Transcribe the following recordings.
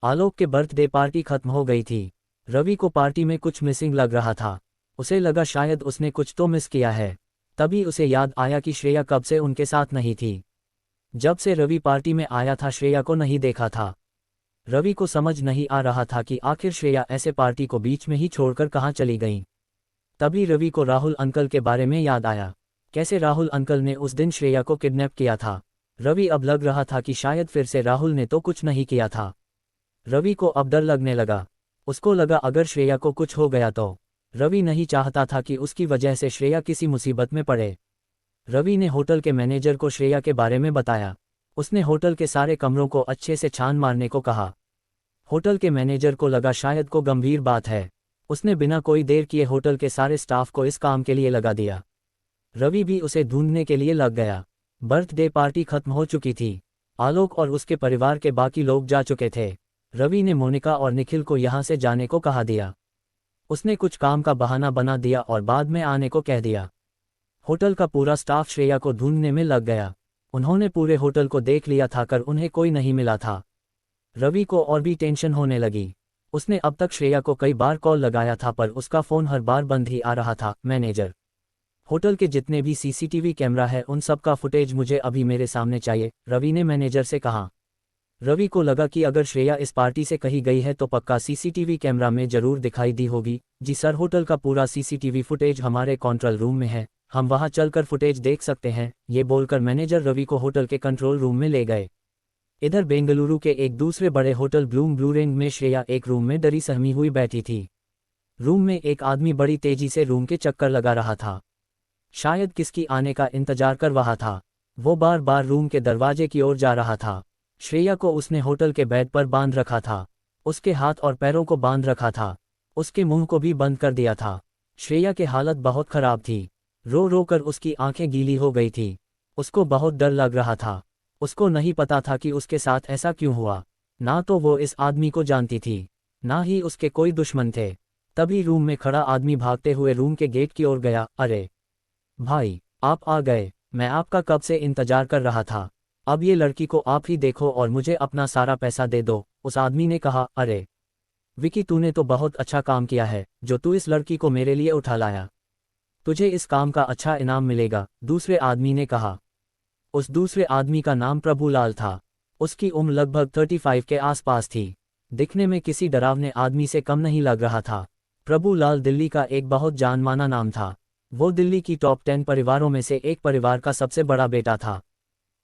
आलोक के birthday party खत्म हो गई थी। रवि को पार्टी में कुछ मिसिंग लग रहा था। उसे लगा शायद उसने कुछ तो मिस किया है। तभी उसे याद आया कि श्रेया कब से उनके साथ नहीं थी। जब से रवि पार्टी में आया था श्रेया को नहीं देखा था। रवि को समझ नहीं आ रहा था कि आखिर श्रेया ऐसे पार्टी को बीच में ही छोड़कर कहाँ चली गई। तभी रवि को राहुल अंकल के बारे में याद आया। कैसे राहुल अंकल ने उस दिन श्रेया को किडनैप किया था। रवि अब लग रहा था कि शायद फिर से राहुल ने तो कुछ नहीं किया था। रवि को अब डर लगने लगा। उसको लगा अगर श्रेया को कुछ हो गया तो। रवि नहीं चाहता था कि उसकी वजह से श्रेया किसी मुसीबत में पड़े। रवि ने होटल के मैनेजर को श्रेया के बारे में बताया। उसने होटल के सारे कमरों को अच्छे से छान मारने को कहा। होटल के मैनेजर को लगा शायद को गंभीर बात है। उसने बिना कोई देर किए होटल के सारे स्टाफ को इस काम के लिए लगा दिया। रवि भी उसे ढूंढने के लिए लग गया। बर्थडे पार्टी खत्म हो चुकी थी। आलोक और उसके परिवार के बाकी लोग जा चुके थे। रवि ने मोनिका और निखिल को यहाँ से जाने को कहा दिया। उसने कुछ काम का बहाना बना दिया और बाद में आने को कह दिया। होटल का पूरा स्टाफ श्रेया को ढूंढने में लग गया। उन्होंने पूरे होटल को देख लिया था कर उन्हें कोई नहीं मिला था। रवि को और भी टेंशन होने लगी। उसने अब तक श्रेया को कई बार कॉल लगाया था पर उसका फ़ोन हर बार बंद ही आ रहा था। मैनेजर, होटल के जितने भी सीसीटीवी कैमरा है उन सब का फुटेज मुझे अभी मेरे सामने चाहिए, रवि ने मैनेजर से कहा। रवि को लगा कि अगर श्रेया इस पार्टी से कहीं गई है तो पक्का सीसीटीवी कैमरा में जरूर दिखाई दी होगी। जी सर, होटल का पूरा सीसीटीवी फुटेज हमारे कंट्रोल रूम में है, हम वहां चलकर फुटेज देख सकते हैं। ये बोलकर मैनेजर रवि को होटल के कंट्रोल रूम में ले गए। इधर बेंगलुरु के एक दूसरे बड़े होटल ब्लू रेंज में श्रेया एक रूम में डरी सहमी हुई बैठी थी। रूम में एक आदमी बड़ी तेजी से रूम के चक्कर लगा रहा था। शायद किसकी आने का इंतजार कर रहा था। वो बार बार रूम के दरवाजे की ओर जा रहा था। श्रेया को उसने होटल के बेड पर बांध रखा था। उसके हाथ और पैरों को बांध रखा था। उसके मुंह को भी बंद कर दिया था। श्रेया की हालत बहुत खराब थी। रो रो कर उसकी आंखें गीली हो गई थी। उसको बहुत डर लग रहा था। उसको नहीं पता था कि उसके साथ ऐसा क्यों हुआ। ना तो वो इस आदमी को जानती थी, ना ही उसके कोई दुश्मन थे। तभी रूम में खड़ा आदमी भागते हुए रूम के गेट की ओर गया। अरे भाई, आप आ गए, मैं आपका कब से इंतजार कर रहा था। अब ये लड़की को आप ही देखो और मुझे अपना सारा पैसा दे दो, उस आदमी ने कहा। अरे विकी, तूने तो बहुत अच्छा काम किया है जो तू इस लड़की को मेरे लिए उठा लाया। तुझे इस काम का अच्छा इनाम मिलेगा, दूसरे आदमी ने कहा। उस दूसरे आदमी का नाम प्रभुलाल था। उसकी उम्र लगभग 35 के आसपास थी। दिखने में किसी डरावने आदमी से कम नहीं लग रहा था। प्रभुलाल दिल्ली का एक बहुत जानमाना नाम था। वो दिल्ली की टॉप 10 परिवारों में से एक परिवार का सबसे बड़ा बेटा था।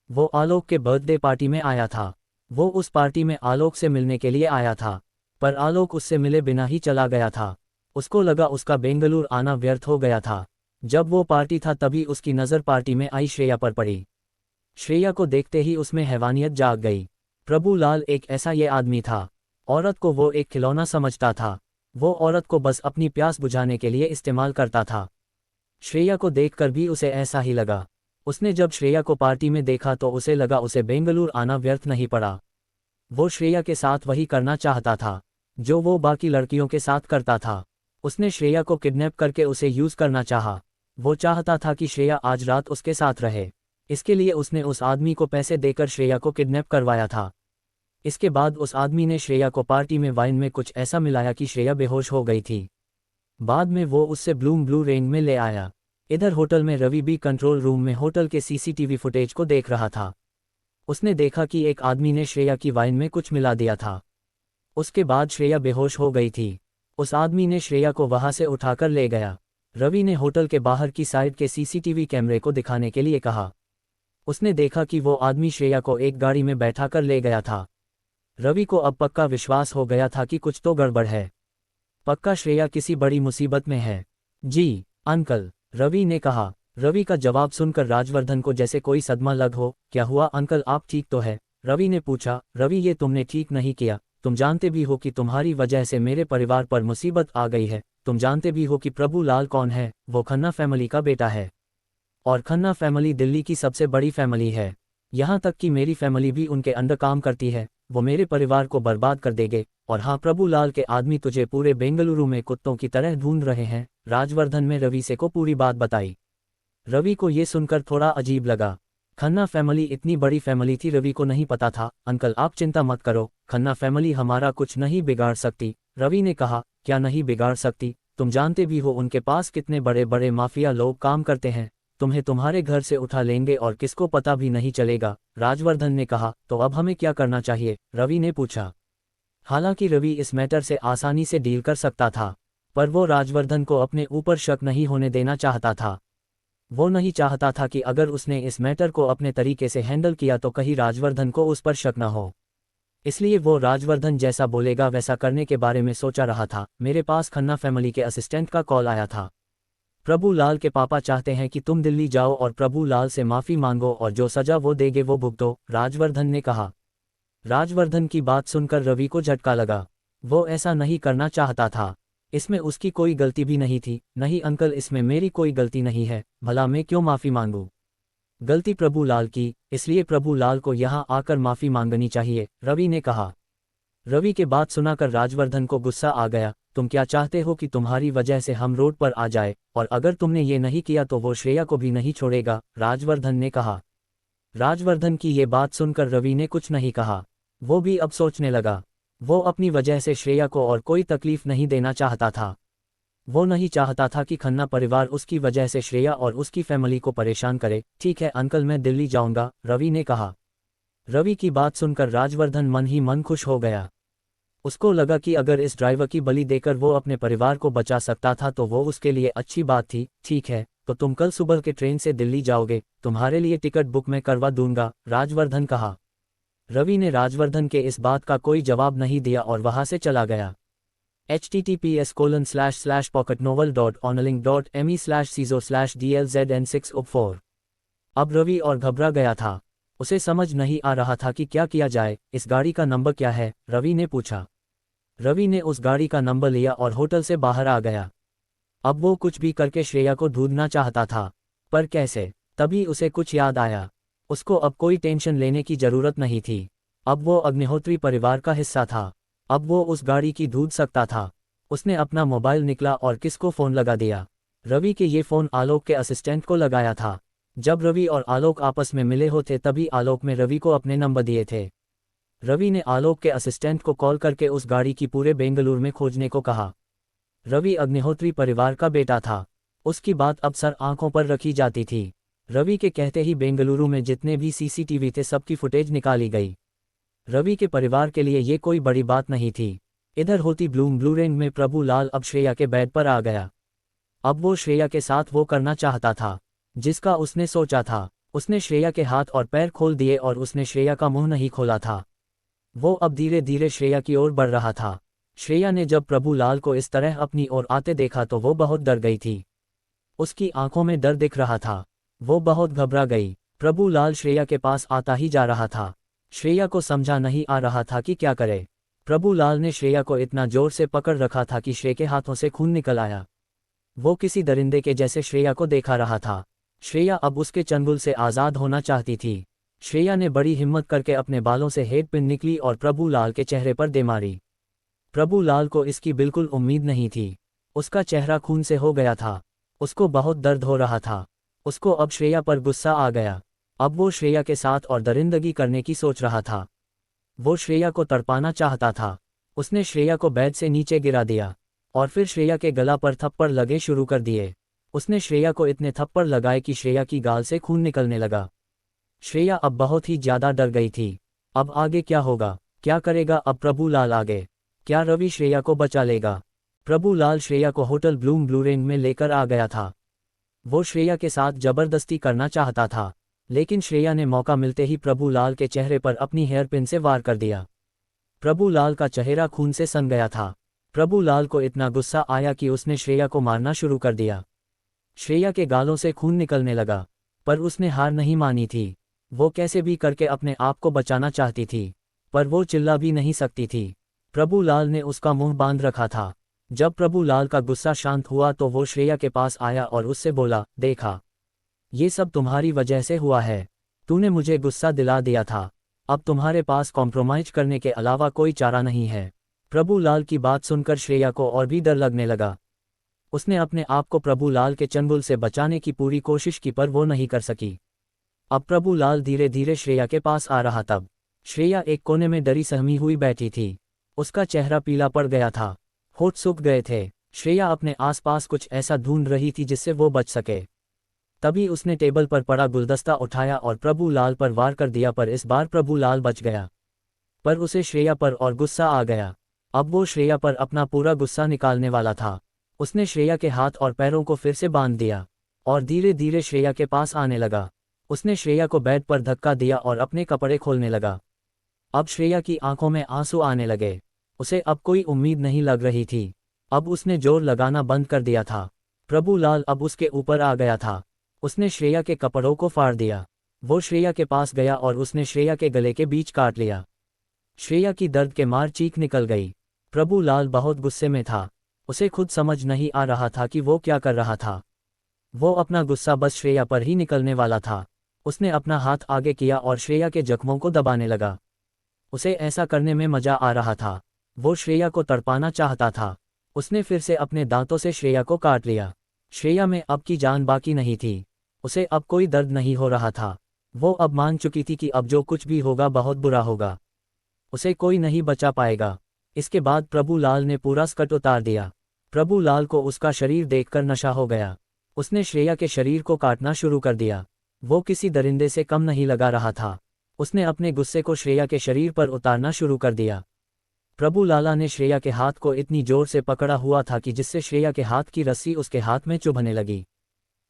वो आलोक के बर्थडे पार्टी में आया था। वो उस पार्टी में आलोक से मिलने के लिए आया था, पर आलोक उससे मिले बिना ही चला गया था। उसको लगा उसका बेंगलुरु आना व्यर्थ हो गया था। जब वो पार्टी था तभी उसकी नज़र पार्टी में आई श्रेया पर पड़ी। श्रेया को देखते ही उसमें हैवानियत जाग गई। प्रभुलाल एक ऐसा ये आदमी था। औरत को वो एक खिलौना समझता था। वो औरत को बस अपनी प्यास बुझाने के लिए इस्तेमाल करता था। श्रेया को देखकर भी उसे ऐसा ही लगा। उसने जब श्रेया को पार्टी में देखा तो उसे लगा उसे बेंगलुरु आना व्यर्थ नहीं पड़ा। वो श्रेया के साथ वही करना चाहता था जो वो बाकी लड़कियों के साथ करता था। उसने श्रेया को किडनैप करके उसे यूज करना चाहा। वो चाहता था कि श्रेया आज रात उसके साथ रहे। इसके लिए उसने उस आदमी को पैसे देकर श्रेया को किडनैप करवाया था। इसके बाद उस आदमी ने श्रेया को पार्टी में वाइन में कुछ ऐसा मिलाया कि श्रेया बेहोश हो गई थी। बाद में वो उससे ब्लू रेंज में ले आया। इधर होटल में रवि भी कंट्रोल रूम में होटल के सीसीटीवी फुटेज को देख रहा था। उसने देखा कि एक आदमी ने श्रेया की वाइन में कुछ मिला दिया था। उसके बाद श्रेया बेहोश हो गई थी। उस आदमी ने श्रेया को वहां से उठाकर ले गया। रवि ने होटल के बाहर की साइड के सीसीटीवी कैमरे को दिखाने के लिए कहा। उसने देखा कि वो आदमी श्रेया को एक गाड़ी में बैठाकर ले गया था। रवि को अब पक्का विश्वास हो गया था कि कुछ तो गड़बड़ है। पक्का श्रेया किसी बड़ी मुसीबत में है। जी अंकल, रवि ने कहा। रवि का जवाब सुनकर राजवर्धन को जैसे कोई सदमा लग हो। क्या हुआ अंकल, आप ठीक तो है? रवि ने पूछा। रवि, ये तुमने ठीक नहीं किया। तुम जानते भी हो कि तुम्हारी वजह से मेरे परिवार पर मुसीबत आ गई है। तुम जानते भी हो कि प्रभुलाल कौन है। वो खन्ना फैमिली का बेटा है और खन्ना फैमिली दिल्ली की सबसे बड़ी फैमिली है। यहाँ तक कि मेरी फैमिली भी उनके अंडर काम करती है। वो मेरे परिवार को बर्बाद कर देंगे। और हाँ, प्रभुलाल के आदमी तुझे पूरे बेंगलुरु में कुत्तों की तरह ढूंढ रहे हैं। राजवर्धन ने रवि से को पूरी बात बताई। रवि को ये सुनकर थोड़ा अजीब लगा। खन्ना फैमिली इतनी बड़ी फैमिली थी, रवि को नहीं पता था। अंकल आप चिंता मत करो, खन्ना फैमिली हमारा कुछ नहीं बिगाड़ सकती। रवि ने कहा, क्या नहीं बिगाड़ सकती? तुम जानते भी हो उनके पास कितने बड़े बड़े माफिया लोग काम करते हैं। तुम्हें तुम्हारे घर से उठा लेंगे और किसको पता भी नहीं चलेगा। राजवर्धन ने कहा, तो अब हमें क्या करना चाहिए? रवि ने पूछा। हालांकि रवि इस मैटर से आसानी से डील कर सकता था, पर वो राजवर्धन को अपने ऊपर शक नहीं होने देना चाहता था। वो नहीं चाहता था कि अगर उसने इस मैटर को अपने तरीके से हैंडल किया तो कहीं राजवर्धन को उस पर शक न हो। इसलिए वो राजवर्धन जैसा बोलेगा वैसा करने के बारे में सोचा रहा था। मेरे पास खन्ना फैमिली के असिस्टेंट का कॉल आया था। प्रभु लाल के पापा चाहते हैं कि तुम दिल्ली जाओ और प्रभु लाल से माफ़ी मांगो और जो सजा वो देंगे वो भुगतो, राजवर्धन ने कहा। राजवर्धन की बात सुनकर रवि को झटका लगा। वो ऐसा नहीं करना चाहता था। इसमें उसकी कोई गलती भी नहीं थी। नहीं अंकल, इसमें मेरी कोई गलती नहीं है। भला मैं क्यों माफ़ी मांगूं? गलती प्रभु लाल की, इसलिए प्रभु लाल को यहाँ आकर माफ़ी मांगनी चाहिए, रवि ने कहा। रवि के बात सुनाकर राजवर्धन को गुस्सा आ गया। तुम क्या चाहते हो कि तुम्हारी वजह से हम रोड पर आ जाए? और अगर तुमने ये नहीं किया तो वो श्रेया को भी नहीं छोड़ेगा, राजवर्धन ने कहा। राजवर्धन की ये बात सुनकर रवि ने कुछ नहीं कहा। वो भी अब सोचने लगा। वो अपनी वजह से श्रेया को और कोई तकलीफ नहीं देना चाहता था। वो नहीं चाहता था कि खन्ना परिवार उसकी वजह से श्रेया और उसकी फैमिली को परेशान करे। ठीक है अंकल, मैं दिल्ली जाऊंगा, रवि ने कहा। रवि की बात सुनकर राजवर्धन मन ही मन खुश हो गया। उसको लगा कि अगर इस ड्राइवर की बलि देकर वो अपने परिवार को बचा सकता था तो वो उसके लिए अच्छी बात थी। ठीक है, तो तुम कल सुबह के ट्रेन से दिल्ली जाओगे, तुम्हारे लिए टिकट बुक मैं करवा दूंगा, राजवर्धन कहा। रवि ने राजवर्धन के इस बात का कोई जवाब नहीं दिया और वहां से चला गया। https://pocketnovel.onlink.me/ciso/dlzn604। अब रवि और घबरा गया था। उसे समझ नहीं आ रहा था कि क्या किया जाए। इस गाड़ी का नंबर क्या है? रवि ने पूछा। रवि ने उस गाड़ी का नंबर लिया और होटल से बाहर आ गया। अब वो कुछ भी करके श्रेया को ढूंढना चाहता था, पर कैसे? तभी उसे कुछ याद आया। उसको अब कोई टेंशन लेने की जरूरत नहीं थी। अब वो अग्निहोत्री परिवार का हिस्सा था। अब वो उस गाड़ी की ढूंढ सकता था। उसने अपना मोबाइल निकला और किसको फ़ोन लगा दिया। रवि के ये फ़ोन आलोक के असिस्टेंट को लगाया था। जब रवि और आलोक आपस में मिले होते तभी आलोक ने रवि को अपने नंबर दिए थे। रवि ने आलोक के असिस्टेंट को कॉल करके उस गाड़ी की पूरे बेंगलुरु में खोजने को कहा। रवि अग्निहोत्री परिवार का बेटा था। उसकी बात अब सर आंखों पर रखी जाती थी। रवि के कहते ही बेंगलुरु में जितने भी सीसीटीवी थे सबकी फुटेज निकाली गई। रवि के परिवार के लिए ये कोई बड़ी बात नहीं थी। इधर होती ब्लू रेंज में प्रभु लाल अब श्रेया के बेड पर आ गया। अब वो श्रेया के साथ वो करना चाहता था जिसका उसने सोचा था। उसने श्रेया के हाथ और पैर खोल दिए और उसने श्रेया का मुंह नहीं खोला था। वो अब धीरे धीरे श्रेया की ओर बढ़ रहा था। श्रेया ने जब प्रभु लाल को इस तरह अपनी ओर आते देखा तो वो बहुत डर गई थी। उसकी आंखों में डर दिख रहा था। वो बहुत घबरा गई। प्रभु लाल श्रेया के पास आता ही जा रहा था। श्रेया को समझा नहीं आ रहा था कि क्या करे। प्रभु लाल ने श्रेया को इतना जोर से पकड़ रखा था कि श्रेया के हाथों से खून निकल आया। वो किसी दरिंदे के जैसे श्रेया को देखा रहा था। श्रेया अब उसके चंगुल से आज़ाद होना चाहती थी। श्रेया ने बड़ी हिम्मत करके अपने बालों से हेड पिन निकली और प्रभु लाल के चेहरे पर दे मारी। प्रभु लाल को इसकी बिल्कुल उम्मीद नहीं थी। उसका चेहरा खून से हो गया था। उसको बहुत दर्द हो रहा था। उसको अब श्रेया पर गुस्सा आ गया। अब वो श्रेया के साथ और दरिंदगी करने की सोच रहा था। वो श्रेया को तड़पाना चाहता था। उसने श्रेया को बेड से नीचे गिरा दिया और फिर श्रेया के गला पर थप्पड़ लगे शुरू कर दिए। उसने श्रेया को इतने थप्पड़ लगाए कि श्रेया की गाल से खून निकलने लगा। श्रेया अब बहुत ही ज्यादा डर गई थी। अब आगे क्या होगा? क्या करेगा अब प्रभु लाल आगे? क्या रवि श्रेया को बचा लेगा? प्रभु लाल श्रेया को होटल ब्लू रेंज में लेकर आ गया था। वो श्रेया के साथ जबरदस्ती करना चाहता था, लेकिन श्रेया ने मौका मिलते ही प्रभु लाल के चेहरे पर अपनी हेयर पिन से वार कर दिया। प्रभु लाल का चेहरा खून से सन गया था। प्रभु लाल को इतना गुस्सा आया कि उसने श्रेया को मारना शुरू कर दिया। श्रेया के गालों से खून निकलने लगा, पर उसने हार नहीं मानी थी। वो कैसे भी करके अपने आप को बचाना चाहती थी, पर वो चिल्ला भी नहीं सकती थी। प्रभु लाल ने उसका मुंह बांध रखा था। जब प्रभु लाल का गुस्सा शांत हुआ तो वो श्रेया के पास आया और उससे बोला, देखा, ये सब तुम्हारी वजह से हुआ है। तूने मुझे गुस्सा दिला दिया था। अब तुम्हारे पास कॉम्प्रोमाइज करने के अलावा कोई चारा नहीं है। प्रभु लाल की बात सुनकर श्रेया को और भी डर लगने लगा। उसने अपने आप को प्रभु लाल के चंगुल से बचाने की पूरी कोशिश की पर वो नहीं कर सकी। अब प्रभु लाल धीरे धीरे श्रेया के पास आ रहा। तब श्रेया एक कोने में डरी सहमी हुई बैठी थी। उसका चेहरा पीला पड़ गया था, होठ सूख गए थे। श्रेया अपने आसपास कुछ ऐसा ढूंढ रही थी जिससे वो बच सके। तभी उसने टेबल पर पड़ा गुलदस्ता उठाया और प्रभु लाल पर वार कर दिया, पर इस बार प्रभु लाल बच गया। पर उसे श्रेया पर और गुस्सा आ गया। अब वो श्रेया पर अपना पूरा गुस्सा निकालने वाला था। उसने श्रेया के हाथ और पैरों को फिर से बांध दिया और धीरे धीरे श्रेया के पास आने लगा। उसने श्रेया को बेड पर धक्का दिया और अपने कपड़े खोलने लगा। अब श्रेया की आंखों में आंसू आने लगे। उसे अब कोई उम्मीद नहीं लग रही थी। अब उसने जोर लगाना बंद कर दिया था। प्रभु लाल अब उसके ऊपर आ गया था। उसने श्रेया के कपड़ों को फाड़ दिया। वो श्रेया के पास गया और उसने श्रेया के गले के बीच काट लिया। श्रेया की दर्द के मार चीख निकल गई। प्रभु लाल बहुत गुस्से में था। उसे खुद समझ नहीं आ रहा था कि वो क्या कर रहा था। वो अपना गुस्सा बस श्रेया पर ही निकलने वाला था। उसने अपना हाथ आगे किया और श्रेया के जख्मों को दबाने लगा। उसे ऐसा करने में मजा आ रहा था। वो श्रेया को तड़पाना चाहता था। उसने फिर से अपने दांतों से श्रेया को काट लिया। श्रेया में अब की जान बाकी नहीं थी। उसे अब कोई दर्द नहीं हो रहा था। वो अब मान चुकी थी कि अब जो कुछ भी होगा बहुत बुरा होगा। उसे कोई नहीं बचा पाएगा। इसके बाद प्रभु लाल ने पूरा स्कर्ट उतार दिया। प्रभु लाल को उसका शरीर देखकर नशा हो गया। उसने श्रेया के शरीर को काटना शुरू कर दिया। वो किसी दरिंदे से कम नहीं लगा रहा था। उसने अपने गुस्से को श्रेया के शरीर पर उतारना शुरू कर दिया। प्रभु लाला ने श्रेया के हाथ को इतनी जोर से पकड़ा हुआ था कि जिससे श्रेया के हाथ की रस्सी उसके हाथ में चुभने लगी।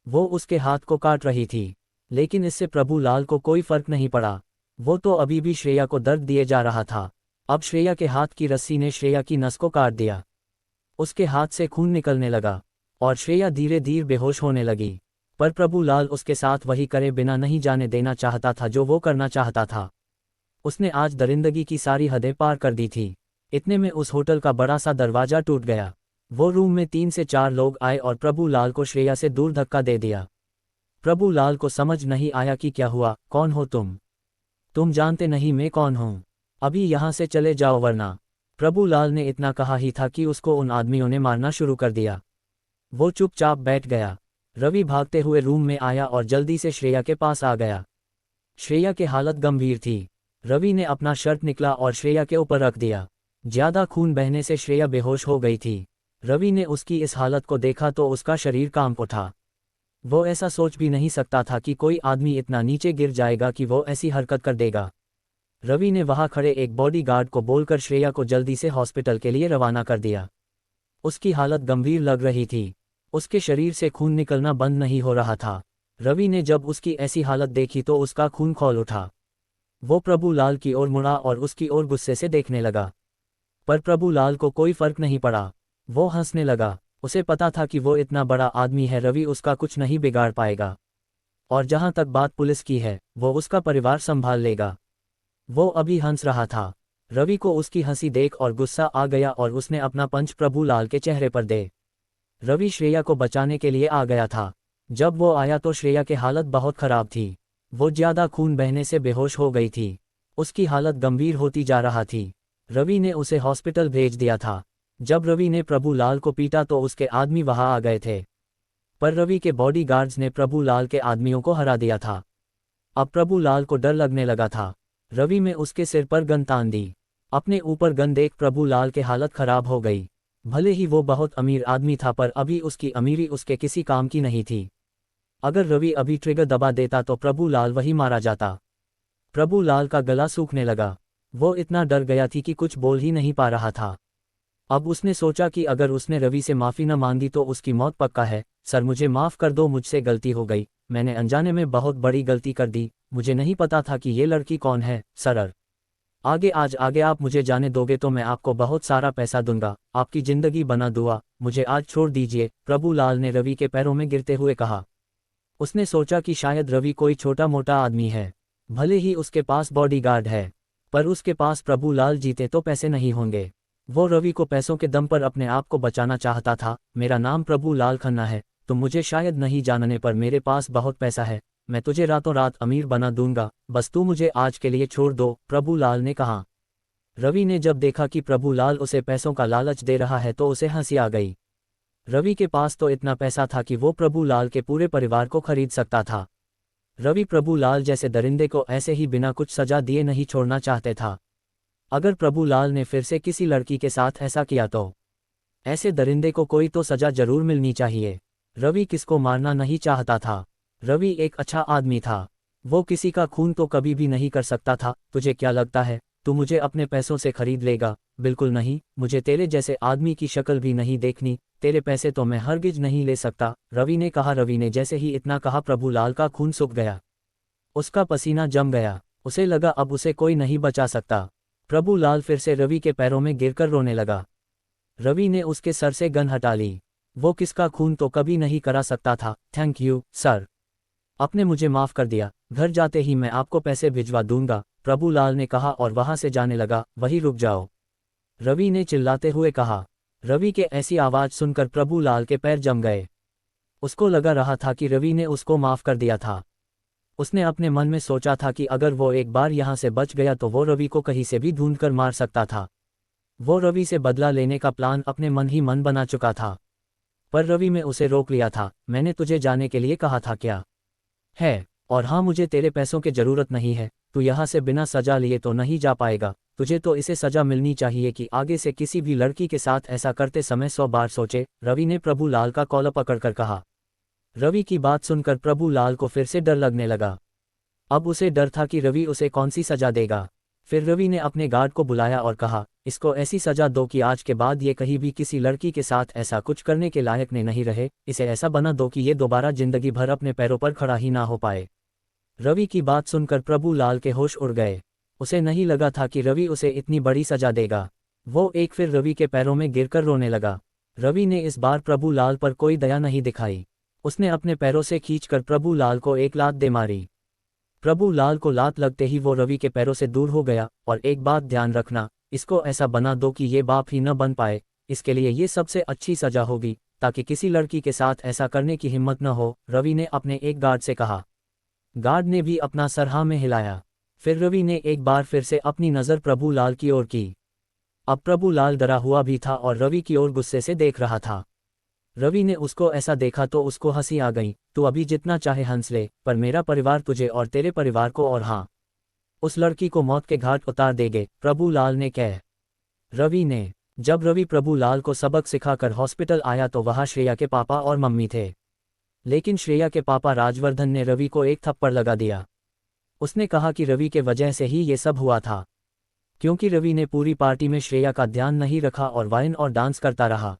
वो उसके हाथ को काट रही थी, लेकिन इससे प्रभु लाल को कोई फर्क नहीं पड़ा। वो तो अभी भी श्रेया को दर्द दिए जा रहा था। अब श्रेया के हाथ की रस्सी ने श्रेया की नस को काट दिया। उसके हाथ से खून निकलने लगा और श्रेया धीरे धीरे बेहोश होने लगी। पर प्रभु लाल उसके साथ वही करे बिना नहीं जाने देना चाहता था जो वो करना चाहता था। उसने आज दरिंदगी की सारी हदें पार कर दी थी। इतने में उस होटल का बड़ा सा दरवाजा टूट गया। वो रूम में 3 से 4 लोग आए और प्रभु लाल को श्रेया से दूर धक्का दे दिया। प्रभु लाल को समझ नहीं आया कि क्या हुआ। कौन हो तुम? तुम जानते नहीं मैं कौन हूँ। अभी यहाँ से चले जाओ वरना। प्रभु लाल ने इतना कहा ही था कि उसको उन आदमियों ने मारना शुरू कर दिया। वो चुपचाप बैठ गया। रवि भागते हुए रूम में आया और जल्दी से श्रेया के पास आ गया। श्रेया की हालत गंभीर थी। रवि ने अपना शर्ट निकला और श्रेया के ऊपर रख दिया। ज्यादा खून बहने से श्रेया बेहोश हो गई थी। रवि ने उसकी इस हालत को देखा तो उसका शरीर कांप उठा। वो ऐसा सोच भी नहीं सकता था कि कोई आदमी इतना नीचे गिर जाएगा कि वो ऐसी हरकत कर देगा। रवि ने वहां खड़े एक बॉडीगार्ड को बोलकर श्रेया को जल्दी से हॉस्पिटल के लिए रवाना कर दिया। उसकी हालत गंभीर लग रही थी। उसके शरीर से खून निकलना बंद नहीं हो रहा था। रवि ने जब उसकी ऐसी हालत देखी तो उसका खून खौल उठा। वो प्रभु लाल की ओर मुड़ा और उसकी ओर गुस्से से देखने लगा। पर प्रभु लाल को कोई फर्क नहीं पड़ा। वो हंसने लगा। उसे पता था कि वो इतना बड़ा आदमी है, रवि उसका कुछ नहीं बिगाड़ पाएगा। और जहां तक बात पुलिस की है, वो उसका परिवार संभाल लेगा। वो अभी हंस रहा था। रवि को उसकी हंसी देख और गुस्सा आ गया और उसने अपना पंच प्रभु लाल के चेहरे पर दे। रवि श्रेया को बचाने के लिए आ गया था। जब वो आया तो श्रेया की हालत बहुत खराब थी। वो ज्यादा खून बहने से बेहोश हो गई थी। उसकी हालत गंभीर होती जा रहा थी। रवि ने उसे हॉस्पिटल भेज दिया था। जब रवि ने प्रभु लाल को पीटा तो उसके आदमी वहां आ गए थे। पर रवि के बॉडीगार्ड्स ने प्रभु लाल के आदमियों को हरा दिया था। अब प्रभु लाल को डर लगने लगा था। रवि में उसके सिर पर गन तान दी। अपने ऊपर गन देख प्रभु लाल के हालत खराब हो गई। भले ही वो बहुत अमीर आदमी था, पर अभी उसकी अमीरी उसके किसी काम की नहीं थी। अगर रवि अभी ट्रिगर दबा देता तो प्रभु लाल वही मारा जाता। प्रभु लाल का गला सूखने लगा। वो इतना डर गया थी कि कुछ बोल ही नहीं पा रहा था। अब उसने सोचा कि अगर उसने रवि से माफ़ी न मांगी तो उसकी मौत पक्का है। सर, मुझे माफ़ कर दो, मुझसे गलती हो गई। मैंने अनजाने में बहुत बड़ी गलती कर दी। मुझे नहीं पता था कि ये लड़की कौन है। सर, आगे आप मुझे जाने दोगे तो मैं आपको बहुत सारा पैसा दूंगा। आपकी जिंदगी बना दूंगा। मुझे आज छोड़ दीजिए, प्रभु लाल ने रवि के पैरों में गिरते हुए कहा। उसने सोचा कि शायद रवि कोई छोटा मोटा आदमी है। भले ही उसके पास बॉडीगार्ड है, पर उसके पास प्रभु लाल जीते तो पैसे नहीं होंगे। वो रवि को पैसों के दम पर अपने आप को बचाना चाहता था। मेरा नाम प्रभु लाल खन्ना है। तुम मुझे शायद नहीं जानने, पर मेरे पास बहुत पैसा है। मैं तुझे रातों रात अमीर बना दूंगा। बस तू मुझे आज के लिए छोड़ दो, प्रभु लाल ने कहा। रवि ने जब देखा कि प्रभु लाल उसे पैसों का लालच दे रहा है तो उसे हंसी आ गई। रवि के पास तो इतना पैसा था कि वो प्रभु लाल के पूरे परिवार को खरीद सकता था। रवि प्रभुलाल जैसे दरिंदे को ऐसे ही बिना कुछ सजा दिए नहीं छोड़ना चाहते था। अगर प्रभुलाल ने फिर से किसी लड़की के साथ ऐसा किया तो ऐसे दरिंदे को कोई तो सजा जरूर मिलनी चाहिए। रवि किसको मारना नहीं चाहता था। रवि एक अच्छा आदमी था। वो किसी का खून तो कभी भी नहीं कर सकता था। तुझे क्या लगता है तू मुझे अपने पैसों से खरीद लेगा? बिल्कुल नहीं, मुझे तेरे जैसे आदमी की शक्ल भी नहीं देखनी, तेरे पैसे तो मैं हरगिज नहीं ले सकता, रवि ने कहा। रवि ने जैसे ही इतना कहा प्रभुलाल का खून सूख गया। उसका पसीना जम गया। उसे लगा अब उसे कोई नहीं बचा सकता। प्रभुलाल फिर से रवि के पैरों में गिरकर रोने लगा। रवि ने उसके सर से गन हटा ली। वो किसका खून तो कभी नहीं करा सकता था। थैंक यू सर, आपने मुझे माफ कर दिया। घर जाते ही मैं आपको पैसे भिजवा दूंगा, प्रभुलाल ने कहा और वहां से जाने लगा। वही रुक जाओ, रवि ने चिल्लाते हुए कहा। रवि के ऐसी आवाज सुनकर प्रभुलाल के पैर जम गए। उसको लगा रहा था कि रवि ने उसको माफ कर दिया था। उसने अपने मन में सोचा था कि अगर वो एक बार यहाँ से बच गया तो वो रवि को कहीं से भी ढूंढकर मार सकता था। वो रवि से बदला लेने का प्लान अपने मन ही मन बना चुका था। पर रवि में उसे रोक लिया था। मैंने तुझे जाने के लिए कहा था क्या है? और हाँ, मुझे तेरे पैसों की जरूरत नहीं है। तू यहाँ से बिना सजा लिए तो नहीं जा पाएगा। तुझे तो इसे सजा मिलनी चाहिए कि आगे से किसी भी लड़की के साथ ऐसा करते समय 100 बार सोचे, रवि ने प्रभुलाल का कॉलर पकड़कर कहा। रवि की बात सुनकर प्रभुलाल को फिर से डर लगने लगा। अब उसे डर था कि रवि उसे कौन सी सजा देगा। फिर रवि ने अपने गार्ड को बुलाया और कहा, इसको ऐसी सजा दो कि आज के बाद ये कहीं भी किसी लड़की के साथ ऐसा कुछ करने के लायक नहीं रहे। इसे ऐसा बना दो कि ये दोबारा जिंदगी भर अपने पैरों पर खड़ा ही ना हो पाए। रवि की बात सुनकर प्रभुलाल के होश उड़ गए। उसे नहीं लगा था कि रवि उसे इतनी बड़ी सजा देगा। वो एक फिर रवि के पैरों में गिरकर रोने लगा। रवि ने इस बार प्रभुलाल पर कोई दया नहीं दिखाई। उसने अपने पैरों से खींचकर प्रभुलाल को एक लात दे मारी। प्रभुलाल को लात लगते ही वो रवि के पैरों से दूर हो गया। और एक बात ध्यान रखना, इसको ऐसा बना दो कि ये बाप ही न बन पाए। इसके लिए ये सबसे अच्छी सजा होगी, ताकि किसी लड़की के साथ ऐसा करने की हिम्मत न हो, रवि ने अपने एक गार्ड से कहा। गार्ड ने भी अपना सर हाँ में हिलाया। फिर रवि ने एक बार फिर से अपनी नज़र प्रभुलाल की ओर की। अब प्रभुलाल डरा हुआ भी था और रवि की ओर गुस्से से देख रहा था। रवि ने उसको ऐसा देखा तो उसको हंसी आ गई। तू अभी जितना चाहे हंस ले, पर मेरा परिवार तुझे और तेरे परिवार को और हाँ, उस लड़की को मौत के घाट उतार देंगे, प्रभुलाल ने कह। रवि ने जब रवि प्रभुलाल को सबक सिखाकर हॉस्पिटल आया तो वहाँ श्रेया के पापा और मम्मी थे। लेकिन श्रेया के पापा राजवर्धन ने रवि को एक थप्पड़ लगा दिया। उसने कहा कि रवि के वजह से ही ये सब हुआ था, क्योंकि रवि ने पूरी पार्टी में श्रेया का ध्यान नहीं रखा और वाइन और डांस करता रहा।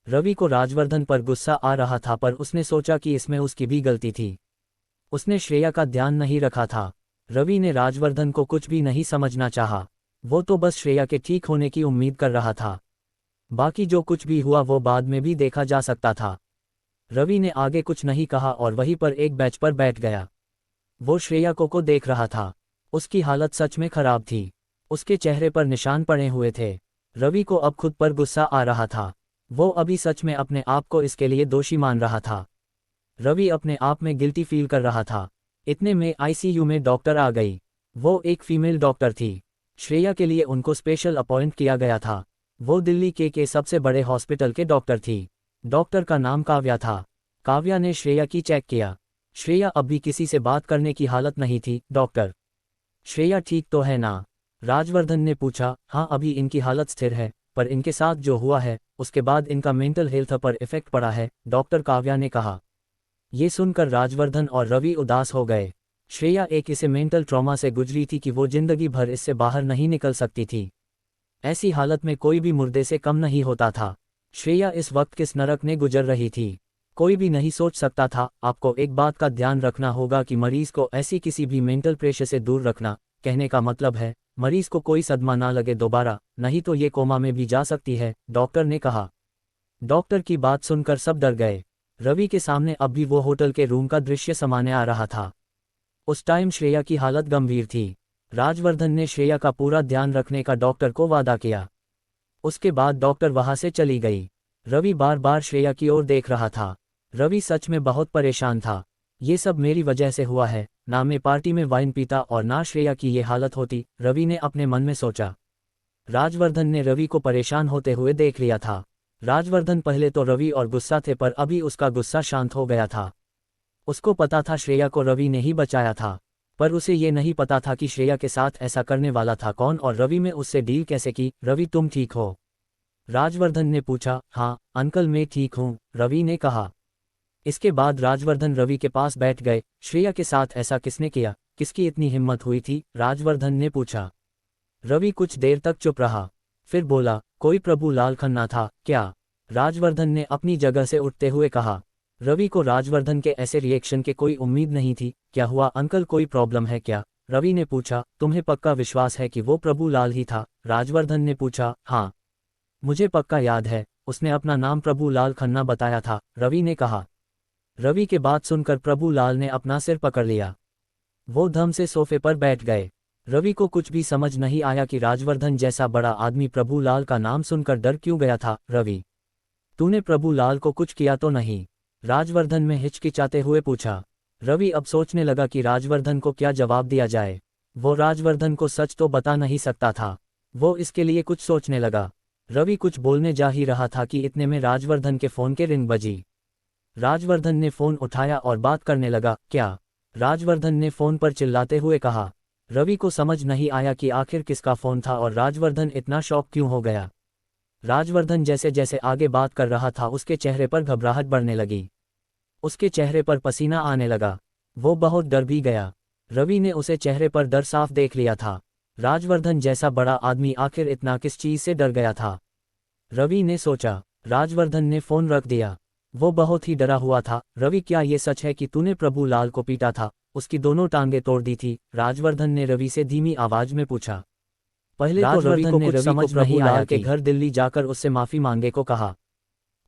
रवि को राजवर्धन पर गुस्सा आ रहा था, पर उसने सोचा कि इसमें उसकी भी गलती थी। उसने श्रेया का ध्यान नहीं रखा था। रवि ने राजवर्धन को कुछ भी नहीं समझना चाहा। वो तो बस श्रेया के ठीक होने की उम्मीद कर रहा था। बाकी जो कुछ भी हुआ वो बाद में भी देखा जा सकता था। रवि ने आगे कुछ नहीं कहा और वहीं पर एक बेंच पर बैठ गया। वो श्रेया को देख रहा था। उसकी हालत सच में खराब थी। उसके चेहरे पर निशान पड़े हुए थे। रवि को अब खुद पर गुस्सा आ रहा था। वो अभी सच में अपने आप को इसके लिए दोषी मान रहा था। रवि अपने आप में गिल्टी फील कर रहा था। इतने में आईसीयू में डॉक्टर आ गई। वो एक फीमेल डॉक्टर थी। श्रेया के लिए उनको स्पेशल अपॉइंट किया गया था। वो दिल्ली के सबसे बड़े हॉस्पिटल के डॉक्टर थी। डॉक्टर का नाम काव्या था। काव्या ने श्रेया की चेक किया। श्रेया अब भी किसी से बात करने की हालत नहीं थी। डॉक्टर, श्रेया ठीक तो है ना? राजवर्धन ने पूछा। हाँ, अभी इनकी हालत स्थिर है, पर इनके साथ जो हुआ है उसके बाद इनका मेंटल हेल्थ पर इफेक्ट पड़ा है, डॉक्टर काव्या ने कहा। ये सुनकर राजवर्धन और रवि उदास हो गए। श्रेया एक इसे मेंटल ट्रॉमा से गुजरी थी कि वो जिंदगी भर इससे बाहर नहीं निकल सकती थी। ऐसी हालत में कोई भी मुर्दे से कम नहीं होता था। श्रेया इस वक्त किस नरक में गुजर रही थी, कोई भी नहीं सोच सकता था। आपको एक बात का ध्यान रखना होगा कि मरीज को ऐसी किसी भी मेंटल प्रेशर से दूर रखना। कहने का मतलब है मरीज को कोई सदमा ना लगे दोबारा, नहीं तो ये कोमा में भी जा सकती है, डॉक्टर ने कहा। डॉक्टर की बात सुनकर सब डर गए। रवि के सामने अब भी वो होटल के रूम का दृश्य सामने आ रहा था। उस टाइम श्रेया की हालत गंभीर थी। राजवर्धन ने श्रेया का पूरा ध्यान रखने का डॉक्टर को वादा किया। उसके बाद डॉक्टर वहां से चली गई। रवि बार बार श्रेया की ओर देख रहा था। रवि सच में बहुत परेशान था। ये सब मेरी वजह से हुआ है, ना मैं पार्टी में वाइन पीता और ना श्रेया की ये हालत होती, रवि ने अपने मन में सोचा। राजवर्धन ने रवि को परेशान होते हुए देख लिया था। राजवर्धन पहले तो रवि और गुस्सा थे, पर अभी उसका गुस्सा शांत हो गया था। उसको पता था श्रेया को रवि ने ही बचाया था, पर उसे ये नहीं पता था कि श्रेया के साथ ऐसा करने वाला था कौन और रवि में उससे डील कैसे की। रवि तुम ठीक हो? राजवर्धन ने पूछा। हाँ अंकल मैं ठीक हूँ, रवि ने कहा। इसके बाद राजवर्धन रवि के पास बैठ गए। श्रेया के साथ ऐसा किसने किया, किसकी इतनी हिम्मत हुई थी, राजवर्धन ने पूछा। रवि कुछ देर तक चुप रहा, फिर बोला कोई प्रभुलाल खन्ना था क्या? राजवर्धन ने अपनी जगह से उठते हुए कहा। रवि को राजवर्धन के ऐसे रिएक्शन के कोई उम्मीद नहीं थी। क्या हुआ अंकल, कोई प्रॉब्लम है क्या? रवि ने पूछा। तुम्हें पक्का विश्वास है कि वो प्रभुलाल ही था? राजवर्धन ने पूछा। हाँ मुझे पक्का याद है, उसने अपना नाम प्रभुलाल खन्ना बताया था, रवि ने कहा। रवि के बात सुनकर प्रभुलाल ने अपना सिर पकड़ लिया। वो धम से सोफे पर बैठ गए। रवि को कुछ भी समझ नहीं आया कि राजवर्धन जैसा बड़ा आदमी प्रभुलाल का नाम सुनकर डर क्यों गया था। रवि तूने प्रभुलाल को कुछ किया तो नहीं? राजवर्धन में हिचकिचाते हुए पूछा। रवि अब सोचने लगा कि राजवर्धन को क्या जवाब दिया जाए। वो राजवर्धन को सच तो बता नहीं सकता था। वो इसके लिए कुछ सोचने लगा। रवि कुछ बोलने जा ही रहा था कि इतने में राजवर्धन के फोन के रिंग बजी। राजवर्धन ने फोन उठाया और बात करने लगा। क्या? राजवर्धन ने फोन पर चिल्लाते हुए कहा। रवि को समझ नहीं आया कि आखिर किसका फोन था और राजवर्धन इतना शॉक क्यों हो गया। राजवर्धन जैसे जैसे आगे बात कर रहा था उसके चेहरे पर घबराहट बढ़ने लगी। उसके चेहरे पर पसीना आने लगा। वो बहुत डर भी गया। रवि ने उसे चेहरे पर डर साफ देख लिया था। राजवर्धन जैसा बड़ा आदमी आखिर इतना किस चीज से डर गया था? रवि ने सोचा। राजवर्धन ने फोन रख दिया। वो बहुत ही डरा हुआ था। रवि क्या ये सच है कि तूने प्रभुलाल को पीटा था, उसकी दोनों टांगें तोड़ दी थी? राजवर्धन ने रवि से धीमी आवाज में पूछा। पहले तो रवि को कुछ समझ नहीं आया कि घर दिल्ली जाकर उससे माफी मांगे को कहा।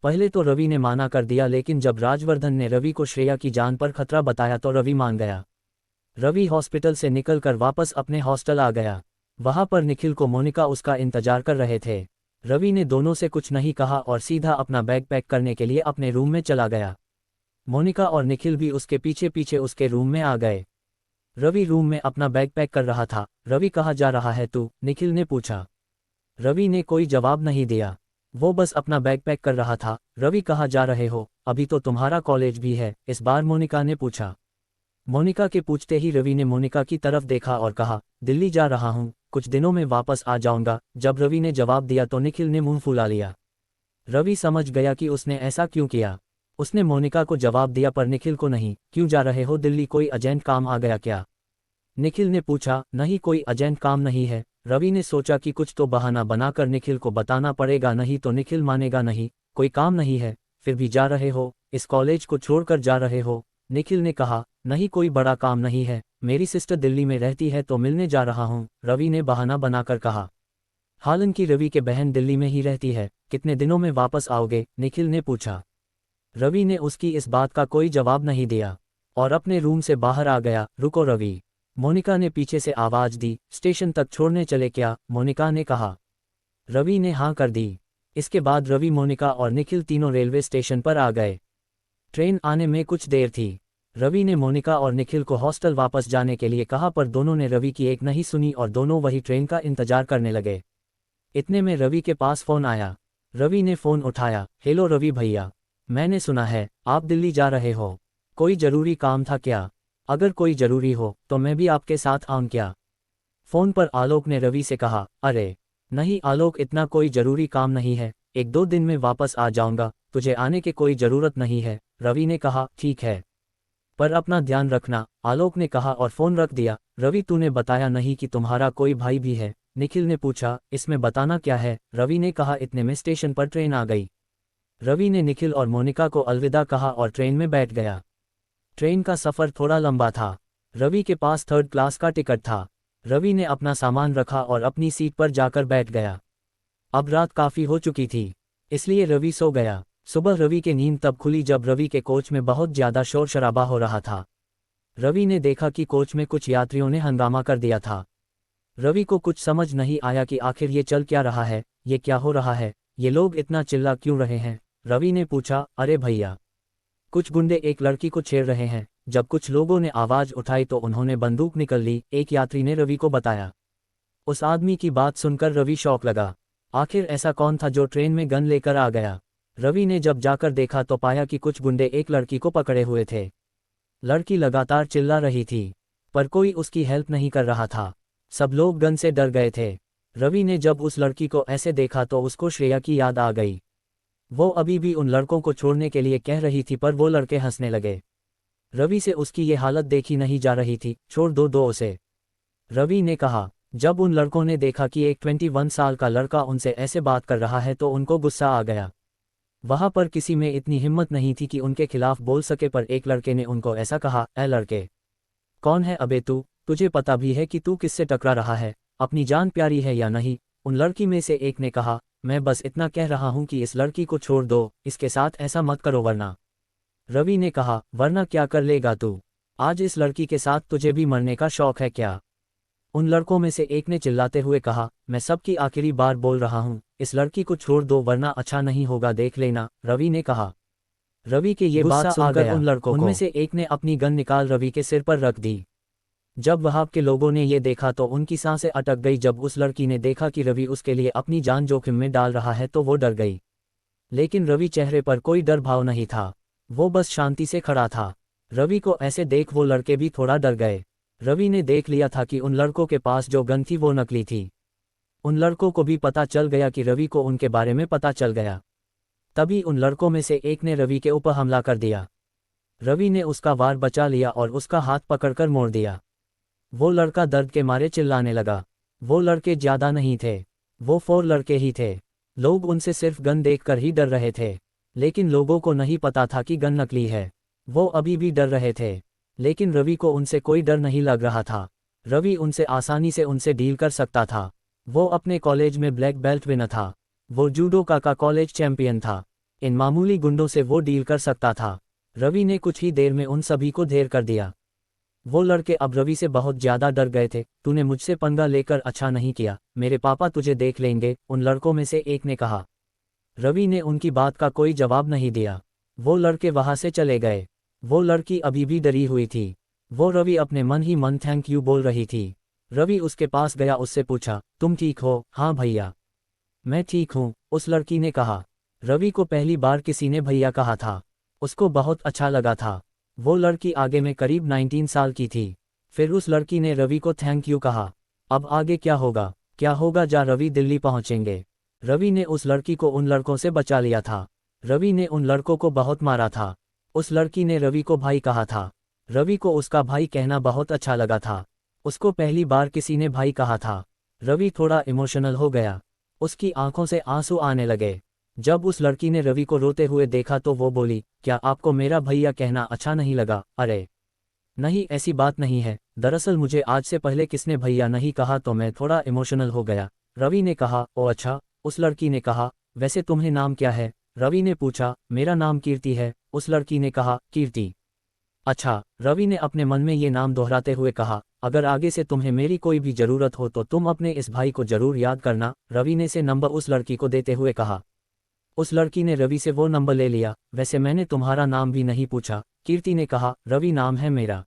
पहले तो रवि ने माना कर दिया, लेकिन जब राजवर्धन ने रवि को श्रेया की जान पर खतरा बताया तो रवि मान गया। रवि हॉस्पिटल से निकलकर वापस अपने हॉस्टल आ गया। वहां पर निखिल को मोनिका उसका इंतजार कर रहे थे। रवि ने दोनों से कुछ नहीं कहा और सीधा अपना बैग पैक करने के लिए अपने रूम में चला गया। मोनिका और निखिल भी उसके पीछे पीछे उसके रूम में आ गए। रवि रूम में अपना बैग पैक कर रहा था। रवि कहाँ जा रहा है तू? निखिल ने पूछा। रवि ने कोई जवाब नहीं दिया। वो बस अपना बैग पैक कर रहा था। रवि कहाँ जा रहे हो? अभी तो तुम्हारा कॉलेज भी है, इस बार मोनिका ने पूछा। मोनिका के पूछते ही रवि ने मोनिका की तरफ देखा और कहा, दिल्ली जा रहा हूँ, कुछ दिनों में वापस आ जाऊंगा। जब रवि ने जवाब दिया तो निखिल ने मुंह फुला लिया। रवि समझ गया कि उसने ऐसा क्यों किया। उसने मोनिका को जवाब दिया पर निखिल को नहीं। क्यों जा रहे हो दिल्ली, कोई अर्जेंट काम आ गया क्या? निखिल ने पूछा। नहीं कोई अर्जेंट काम नहीं है। रवि ने सोचा कि कुछ तो बहाना बनाकर निखिल को बताना पड़ेगा, नहीं तो निखिल मानेगा नहीं। कोई काम नहीं है, फिर भी जा रहे हो? इस कॉलेज को छोड़कर जा रहे हो? निखिल ने कहा। नहीं कोई बड़ा काम नहीं है, मेरी सिस्टर दिल्ली में रहती है तो मिलने जा रहा हूँ, रवि ने बहाना बनाकर कहा। हालांकि रवि के बहन दिल्ली में ही रहती है। कितने दिनों में वापस आओगे? निखिल ने पूछा। रवि ने उसकी इस बात का कोई जवाब नहीं दिया और अपने रूम से बाहर आ गया। रुको रवि, मोनिका ने पीछे से आवाज दी। स्टेशन तक छोड़ने चले क्या? मोनिका ने कहा। रवि ने हाँ कर दी। इसके बाद रवि, मोनिका और निखिल तीनों रेलवे स्टेशन पर आ गए। ट्रेन आने में कुछ देर थी। रवि ने मोनिका और निखिल को हॉस्टल वापस जाने के लिए कहा पर दोनों ने रवि की एक नहीं सुनी और दोनों वही ट्रेन का इंतजार करने लगे। इतने में रवि के पास फोन आया। रवि ने फोन उठाया। हेलो रवि भैया, मैंने सुना है आप दिल्ली जा रहे हो, कोई जरूरी काम था क्या? अगर कोई जरूरी हो तो मैं भी आपके साथ आऊं क्या? फोन पर आलोक ने रवि से कहा। अरे नहीं आलोक, इतना कोई जरूरी काम नहीं है, 1-2 दिन में वापस आ जाऊंगा, तुझे आने की कोई जरूरत नहीं है, रवि ने कहा। ठीक है, पर अपना ध्यान रखना, आलोक ने कहा और फोन रख दिया। रवि तूने बताया नहीं कि तुम्हारा कोई भाई भी है? निखिल ने पूछा। इसमें बताना क्या है, रवि ने कहा। इतने में स्टेशन पर ट्रेन आ गई। रवि ने निखिल और मोनिका को अलविदा कहा और ट्रेन में बैठ गया। ट्रेन का सफ़र थोड़ा लंबा था। रवि के पास 3rd क्लास का टिकट था। रवि ने अपना सामान रखा और अपनी सीट पर जाकर बैठ गया। अब रात काफ़ी हो चुकी थी, इसलिए रवि सो गया। सुबह रवि की नींद तब खुली जब रवि के कोच में बहुत ज़्यादा शोर शराबा हो रहा था। रवि ने देखा कि कोच में कुछ यात्रियों ने हंगामा कर दिया था। रवि को कुछ समझ नहीं आया कि आखिर ये चल क्या रहा है, ये क्या हो रहा है, ये लोग इतना चिल्ला क्यों रहे हैं? रवि ने पूछा। अरे भैया, कुछ गुंडे एक लड़की को छेड़ रहे हैं। जब कुछ लोगों ने आवाज़ उठाई तो उन्होंने बंदूक निकल ली, एक यात्री ने रवि को बताया। उस आदमी की बात सुनकर रवि शौक लगा। आखिर ऐसा कौन था जो ट्रेन में गन लेकर आ गया? रवि ने जब जाकर देखा तो पाया कि कुछ गुंडे एक लड़की को पकड़े हुए थे। लड़की लगातार चिल्ला रही थी, पर कोई उसकी हेल्प नहीं कर रहा था। सब लोग गन से डर गए थे। रवि ने जब उस लड़की को ऐसे देखा तो उसको श्रेया की याद आ गई। वो अभी भी उन लड़कों को छोड़ने के लिए कह रही थी, पर वो लड़के हंसने लगे। रवि से उसकी ये हालत देखी नहीं जा रही थी। छोड़ दो उसे, रवि ने कहा। जब उन लड़कों ने देखा कि एक 21 साल का लड़का उनसे ऐसे बात कर रहा है तो उनको गुस्सा आ गया। वहां पर किसी में इतनी हिम्मत नहीं थी कि उनके खिलाफ बोल सके, पर एक लड़के ने उनको ऐसा कहा, ए लड़के, कौन है अबे तू? तुझे पता भी है कि तू किससे टकरा रहा है? अपनी जान प्यारी है या नहीं? उन लड़की में से एक ने कहा, मैं बस इतना कह रहा हूं कि इस लड़की को छोड़ दो, इसके साथ ऐसा मत करो वरना। रवि ने कहा, वरना क्या कर लेगा तू? आज इस लड़की के साथ तुझे भी मरने का शौक है क्या? उन लड़कों में से एक ने चिल्लाते हुए कहा, मैं सबकी आखिरी बार बोल रहा हूं, इस लड़की को छोड़ दो वरना अच्छा नहीं होगा, देख लेना, रवि ने कहा। रवि के ये बात सुनकर उन लड़कों उनमें से एक ने अपनी गन निकाल रवि के सिर पर रख दी। जब वहां के लोगों ने ये देखा तो उनकी सांसें अटक गई। जब उस लड़की ने देखा कि रवि उसके लिए अपनी जान जोखिम में डाल रहा है तो वो डर गई। लेकिन रवि चेहरे पर कोई डर भाव नहीं था, वो बस शांति से खड़ा था। रवि को ऐसे देख वो लड़के भी थोड़ा डर गए। रवि ने देख लिया था कि उन लड़कों के पास जो गन थी वो नकली थी। उन लड़कों को भी पता चल गया कि रवि को उनके बारे में पता चल गया। तभी उन लड़कों में से एक ने रवि के ऊपर हमला कर दिया। रवि ने उसका वार बचा लिया और उसका हाथ पकड़कर मोड़ दिया। वो लड़का दर्द के मारे चिल्लाने लगा। वो लड़के ज्यादा नहीं थे, वो 4 लड़के ही थे। लोग उनसे सिर्फ गन देखकर ही डर रहे थे, लेकिन लोगों को नहीं पता था कि गन नकली है। वो अभी भी डर रहे थे, लेकिन रवि को उनसे कोई डर नहीं लग रहा था। रवि उनसे आसानी से उनसे डील कर सकता था। वो अपने कॉलेज में ब्लैक बेल्ट विनर था, वो जूडो का कॉलेज चैंपियन था। इन मामूली गुंडों से वो डील कर सकता था। रवि ने कुछ ही देर में उन सभी को ढेर कर दिया। वो लड़के अब रवि से बहुत ज्यादा डर गए थे। तूने मुझसे पंगा लेकर अच्छा नहीं किया, मेरे पापा तुझे देख लेंगे, उन लड़कों में से एक ने कहा। रवि ने उनकी बात का कोई जवाब नहीं दिया। वो लड़के वहां से चले गए। वो लड़की अभी भी डरी हुई थी। वो रवि अपने मन ही मन थैंक यू बोल रही थी। रवि उसके पास गया, उससे पूछा, तुम ठीक हो? हाँ भैया, मैं ठीक हूँ, उस लड़की ने कहा। रवि को पहली बार किसी ने भैया कहा था। उसको बहुत अच्छा लगा था। वो लड़की आगे में करीब 19 साल की थी। फिर उस लड़की ने रवि को थैंक यू कहा। अब आगे क्या होगा? क्या होगा? जा रवि दिल्ली पहुंचेंगे। रवि ने उस लड़की को उन लड़कों से बचा लिया था। रवि ने उन लड़कों को बहुत मारा था। उस लड़की ने रवि को भाई कहा था। रवि को उसका भाई कहना बहुत अच्छा लगा था। उसको पहली बार किसी ने भाई कहा था। रवि थोड़ा इमोशनल हो गया। उसकी आंखों से आंसू आने लगे। जब उस लड़की ने रवि को रोते हुए देखा तो वो बोली, क्या आपको मेरा भैया कहना अच्छा नहीं लगा? अरे नहीं, ऐसी बात नहीं है। दरअसल मुझे आज से पहले किसने भैया नहीं कहा तो मैं थोड़ा इमोशनल हो गया। रवि ने कहा, ओ अच्छा। उस लड़की ने कहा, वैसे तुम्हें नाम क्या है? रवि ने पूछा, मेरा नाम कीर्ति है। उस लड़की ने कहा, कीर्ति? अच्छा। रवि ने अपने मन में ये नाम दोहराते हुए कहा, अगर आगे से तुम्हें मेरी कोई भी जरूरत हो तो तुम अपने इस भाई को जरूर याद करना। रवि ने से नंबर उस लड़की को देते हुए कहा। उस लड़की ने रवि से वो नंबर ले लिया। वैसे मैंने तुम्हारा नाम भी नहीं पूछा, कीर्ति ने कहा। रवि नाम है मेरा।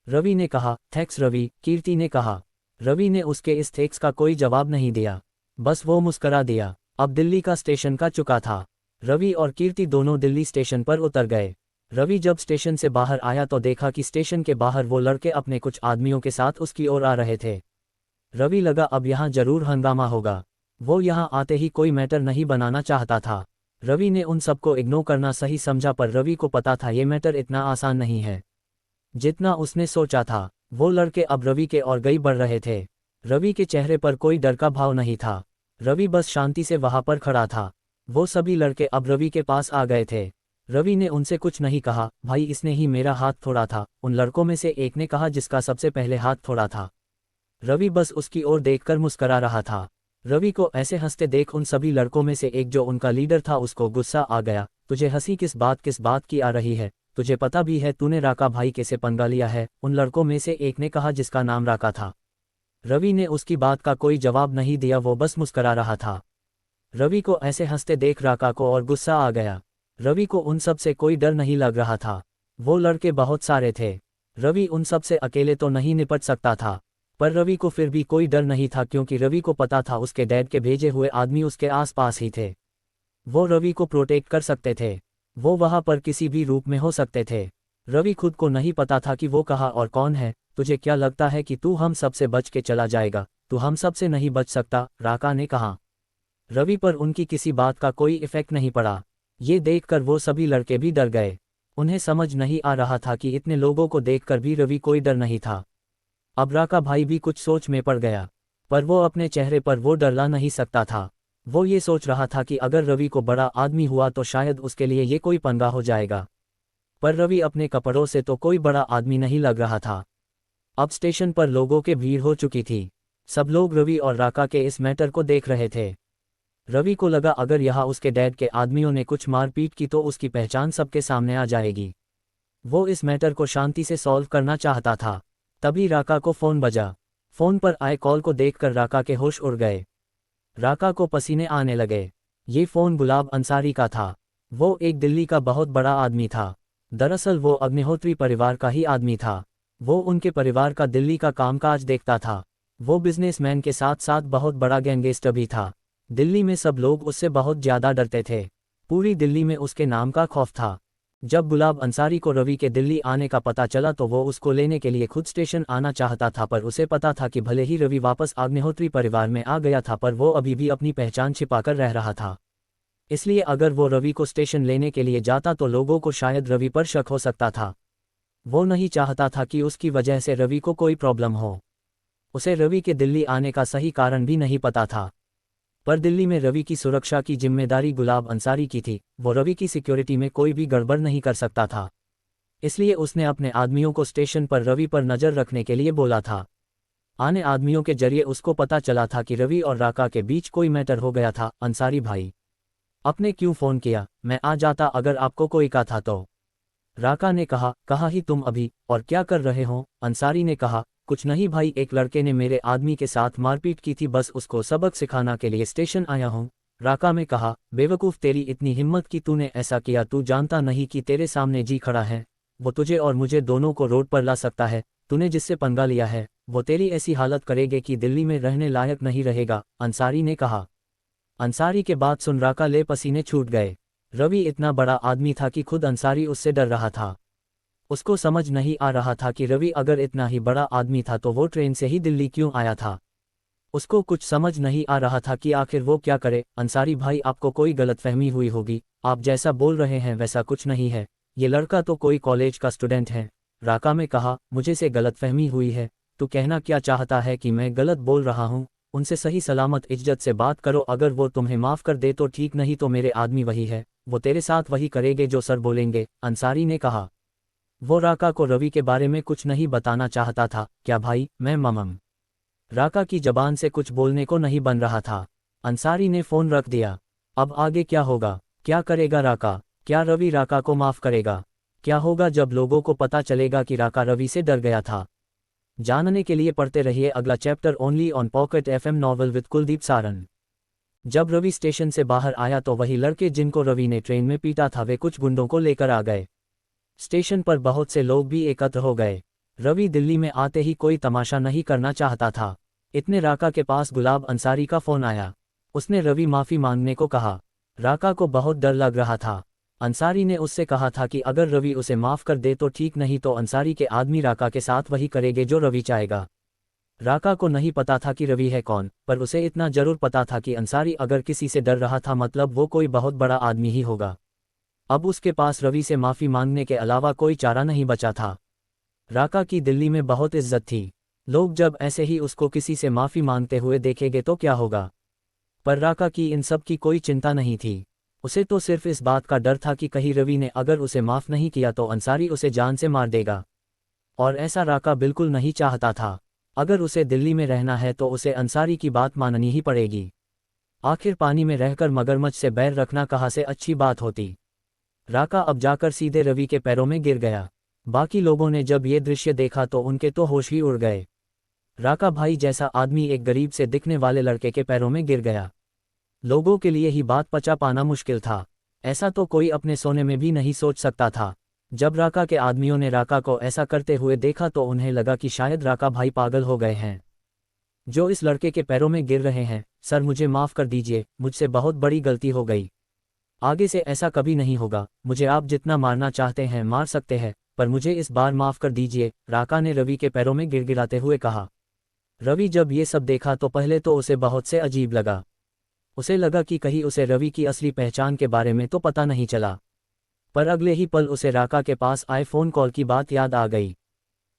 रवि ने कहा, थैंक्स रवि, कीर्ति ने कहा। रवि ने उसके इस थैंक्स का कोई जवाब नहीं दिया, बस वो मुस्करा दिया। अब दिल्ली का स्टेशन का चुका था। रवि और कीर्ति दोनों दिल्ली स्टेशन पर उतर गए। रवि जब स्टेशन से बाहर आया तो देखा कि स्टेशन के बाहर वो लड़के अपने कुछ आदमियों के साथ उसकी ओर आ रहे थे। रवि लगा अब यहाँ जरूर हंगामा होगा। वो यहाँ आते ही कोई मैटर नहीं बनाना चाहता था। रवि ने उन सबको इग्नोर करना सही समझा, पर रवि को पता था ये मैटर इतना आसान नहीं है जितना उसने सोचा था। वो लड़के अब रवि के और गई बढ़ रहे थे। रवि के चेहरे पर कोई डर का भाव नहीं था। रवि बस शांति से वहां पर खड़ा था। वो सभी लड़के अब रवि के पास आ गए थे। रवि ने उनसे कुछ नहीं कहा। भाई, इसने ही मेरा हाथ तोड़ा था, उन लड़कों में से एक ने कहा, जिसका सबसे पहले हाथ तोड़ा था। रवि बस उसकी ओर देखकर मुस्करा रहा था। रवि को ऐसे हंसते देख उन सभी लड़कों में से एक जो उनका लीडर था उसको गुस्सा आ गया। तुझे हंसी किस बात की आ रही है? तुझे पता भी है तूने राका भाई कैसे पंगा लिया है? उन लड़कों में से एक ने कहा, जिसका नाम राका था। रवि ने उसकी बात का कोई जवाब नहीं दिया, वो बस मुस्करा रहा था। रवि को ऐसे हंसते देख राका को और गुस्सा आ गया। रवि को उन सब से कोई डर नहीं लग रहा था। वो लड़के बहुत सारे थे। रवि उन सब से अकेले तो नहीं निपट सकता था, पर रवि को फिर भी कोई डर नहीं था, क्योंकि रवि को पता था उसके डैड के भेजे हुए आदमी उसके आसपास ही थे। वो रवि को प्रोटेक्ट कर सकते थे। वो वहां पर किसी भी रूप में हो सकते थे। रवि खुद को नहीं पता था कि वो कहाँ और कौन है। तुझे क्या लगता है कि तू हम सबसे बच के चला जाएगा? तू हम सबसे नहीं बच सकता, राका ने कहा। रवि पर उनकी किसी बात का कोई इफेक्ट नहीं पड़ा। ये देखकर वो सभी लड़के भी डर गए। उन्हें समझ नहीं आ रहा था कि इतने लोगों को देखकर भी रवि कोई डर नहीं था। अब राका भाई भी कुछ सोच में पड़ गया, पर वो अपने चेहरे पर वो डर ला नहीं सकता था। वो ये सोच रहा था कि अगर रवि को बड़ा आदमी हुआ तो शायद उसके लिए ये कोई पंगा हो जाएगा। पर रवि अपने कपड़ों से तो कोई बड़ा आदमी नहीं लग रहा था। अब स्टेशन पर लोगों की भीड़ हो चुकी थी। सब लोग रवि और राका के इस मैटर को देख रहे थे। रवि को लगा अगर यहाँ उसके डैड के आदमियों ने कुछ मारपीट की तो उसकी पहचान सबके सामने आ जाएगी। वो इस मैटर को शांति से सॉल्व करना चाहता था। तभी राका को फ़ोन बजा। फ़ोन पर आए कॉल को देखकर राका के होश उड़ गए। राका को पसीने आने लगे। ये फ़ोन गुलाब अंसारी का था। वो एक दिल्ली का बहुत बड़ा आदमी था। दरअसल वो अग्निहोत्री परिवार का ही आदमी था। वो उनके परिवार का दिल्ली का कामकाज देखता था। वो बिजनेसमैन के साथ साथ बहुत बड़ा गैंगस्टर भी था। दिल्ली में सब लोग उससे बहुत ज़्यादा डरते थे। पूरी दिल्ली में उसके नाम का खौफ था। जब गुलाब अंसारी को रवि के दिल्ली आने का पता चला तो वो उसको लेने के लिए खुद स्टेशन आना चाहता था, पर उसे पता था कि भले ही रवि वापस अग्निहोत्री परिवार में आ गया था पर वो अभी भी अपनी पहचान छिपाकर रह रहा था। इसलिए अगर वो रवि को स्टेशन लेने के लिए जाता तो लोगों को शायद रवि पर शक हो सकता था। वो नहीं चाहता था कि उसकी वजह से रवि को कोई प्रॉब्लम हो। उसे रवि के दिल्ली आने का सही कारण भी नहीं पता था, पर दिल्ली में रवि की सुरक्षा की जिम्मेदारी गुलाब अंसारी की थी। वो रवि की सिक्योरिटी में कोई भी गड़बड़ नहीं कर सकता था। इसलिए उसने अपने आदमियों को स्टेशन पर रवि पर नज़र रखने के लिए बोला था। आने आदमियों के जरिए उसको पता चला था कि रवि और राका के बीच कोई मैटर हो गया था। अंसारी भाई, आपने क्यों फ़ोन किया? मैं आ जाता अगर आपको कोई का था तो। राका ने कहा, कहा ही तुम अभी, और क्या कर रहे हो? अंसारी ने कहा, कुछ नहीं भाई, एक लड़के ने मेरे आदमी के साथ मारपीट की थी, बस उसको सबक सिखाना के लिए स्टेशन आया हूँ। राका ने कहा, बेवकूफ़, तेरी इतनी हिम्मत कि तूने ऐसा किया? तू जानता नहीं कि तेरे सामने जी खड़ा है? वो तुझे और मुझे दोनों को रोड पर ला सकता है। तूने जिससे पंगा लिया है वो तेरी ऐसी हालत करेगे कि दिल्ली में रहने लायक नहीं रहेगा, अंसारी ने कहा। अंसारी के बात सुन राका ले पसीने छूट गए। रवि इतना बड़ा आदमी था कि खुद अंसारी उससे डर रहा था। उसको समझ नहीं आ रहा था कि रवि अगर इतना ही बड़ा आदमी था तो वो ट्रेन से ही दिल्ली क्यों आया था। उसको कुछ समझ नहीं आ रहा था कि आखिर वो क्या करे। अंसारी भाई, आपको कोई गलतफहमी हुई होगी, आप जैसा बोल रहे हैं वैसा कुछ नहीं है। ये लड़का तो कोई कॉलेज का स्टूडेंट है। राका में कहा, मुझे से गलतफहमी हुई है? तू कहना क्या चाहता है कि मैं गलत बोल रहा हूँ? उनसे सही सलामत इज्जत से बात करो। अगर वो तुम्हें माफ़ कर दे तो ठीक, नहीं तो मेरे आदमी वही है, वो तेरे साथ वही करेंगे जो सर बोलेंगे, अंसारी ने कहा। वो राका को रवि के बारे में कुछ नहीं बताना चाहता था। क्या भाई, मैं ममम। राका की जबान से कुछ बोलने को नहीं बन रहा था। अंसारी ने फ़ोन रख दिया। अब आगे क्या होगा? क्या करेगा राका? क्या रवि राका को माफ़ करेगा? क्या होगा जब लोगों को पता चलेगा कि राका रवि से डर गया था? जानने के लिए पढ़ते रहिए अगला chapter only on pocket FM novel with Kuldeep Saran. जब रवि स्टेशन से बाहर आया तो वही लड़के जिनको रवि ने ट्रेन में पीटा था वे कुछ गुंडों को लेकर आ गए। स्टेशन पर बहुत से लोग भी एकत्र हो गए। रवि दिल्ली में आते ही कोई तमाशा नहीं करना चाहता था। इतने राका के पास गुलाब अंसारी का फ़ोन आया। उसने रवि माफ़ी मांगने को कहा। राका को बहुत डर लग रहा था। अंसारी ने उससे कहा था कि अगर रवि उसे माफ़ कर दे तो ठीक, नहीं तो अंसारी के आदमी राका के साथ वही करेंगे जो रवि चाहेगा। राका को नहीं पता था कि रवि है कौन, पर उसे इतना जरूर पता था कि अंसारी अगर किसी से डर रहा था मतलब वो कोई बहुत बड़ा आदमी ही होगा। अब उसके पास रवि से माफ़ी मांगने के अलावा कोई चारा नहीं बचा था। राका की दिल्ली में बहुत इज्जत थी। लोग जब ऐसे ही उसको किसी से माफ़ी मांगते हुए देखेंगे तो क्या होगा। पर राका की इन सब की कोई चिंता नहीं थी। उसे तो सिर्फ इस बात का डर था कि कहीं रवि ने अगर उसे माफ़ नहीं किया तो अंसारी उसे जान से मार देगा, और ऐसा राका बिल्कुल नहीं चाहता था। अगर उसे दिल्ली में रहना है तो उसे अंसारी की बात माननी ही पड़ेगी। आखिर पानी में रहकर मगरमच्छ से बैर रखना कहाँ से अच्छी बात होती। राका अब जाकर सीधे रवि के पैरों में गिर गया। बाकी लोगों ने जब ये दृश्य देखा तो उनके तो होश ही उड़ गए। राका भाई जैसा आदमी एक गरीब से दिखने वाले लड़के के पैरों में गिर गया। लोगों के लिए ही बात पचा पाना मुश्किल था। ऐसा तो कोई अपने सोने में भी नहीं सोच सकता था। जब राका के आदमियों ने राका को ऐसा करते हुए देखा तो उन्हें लगा कि शायद राका भाई पागल हो गए हैं, जो इस लड़के के पैरों में गिर रहे हैं। सर, मुझे माफ़ कर दीजिए, मुझसे बहुत बड़ी गलती हो गई। आगे से ऐसा कभी नहीं होगा। मुझे आप जितना मारना चाहते हैं मार सकते हैं। पर मुझे इस बार माफ़ कर दीजिए, राका ने रवि के पैरों में गिड़गिड़ाते हुए कहा। रवि जब ये सब देखा तो पहले तो उसे बहुत से अजीब लगा। उसे लगा कि कहीं उसे रवि की असली पहचान के बारे में तो पता नहीं चला। पर अगले ही पल उसे राका के पास आए फ़ोन कॉल की बात याद आ गई।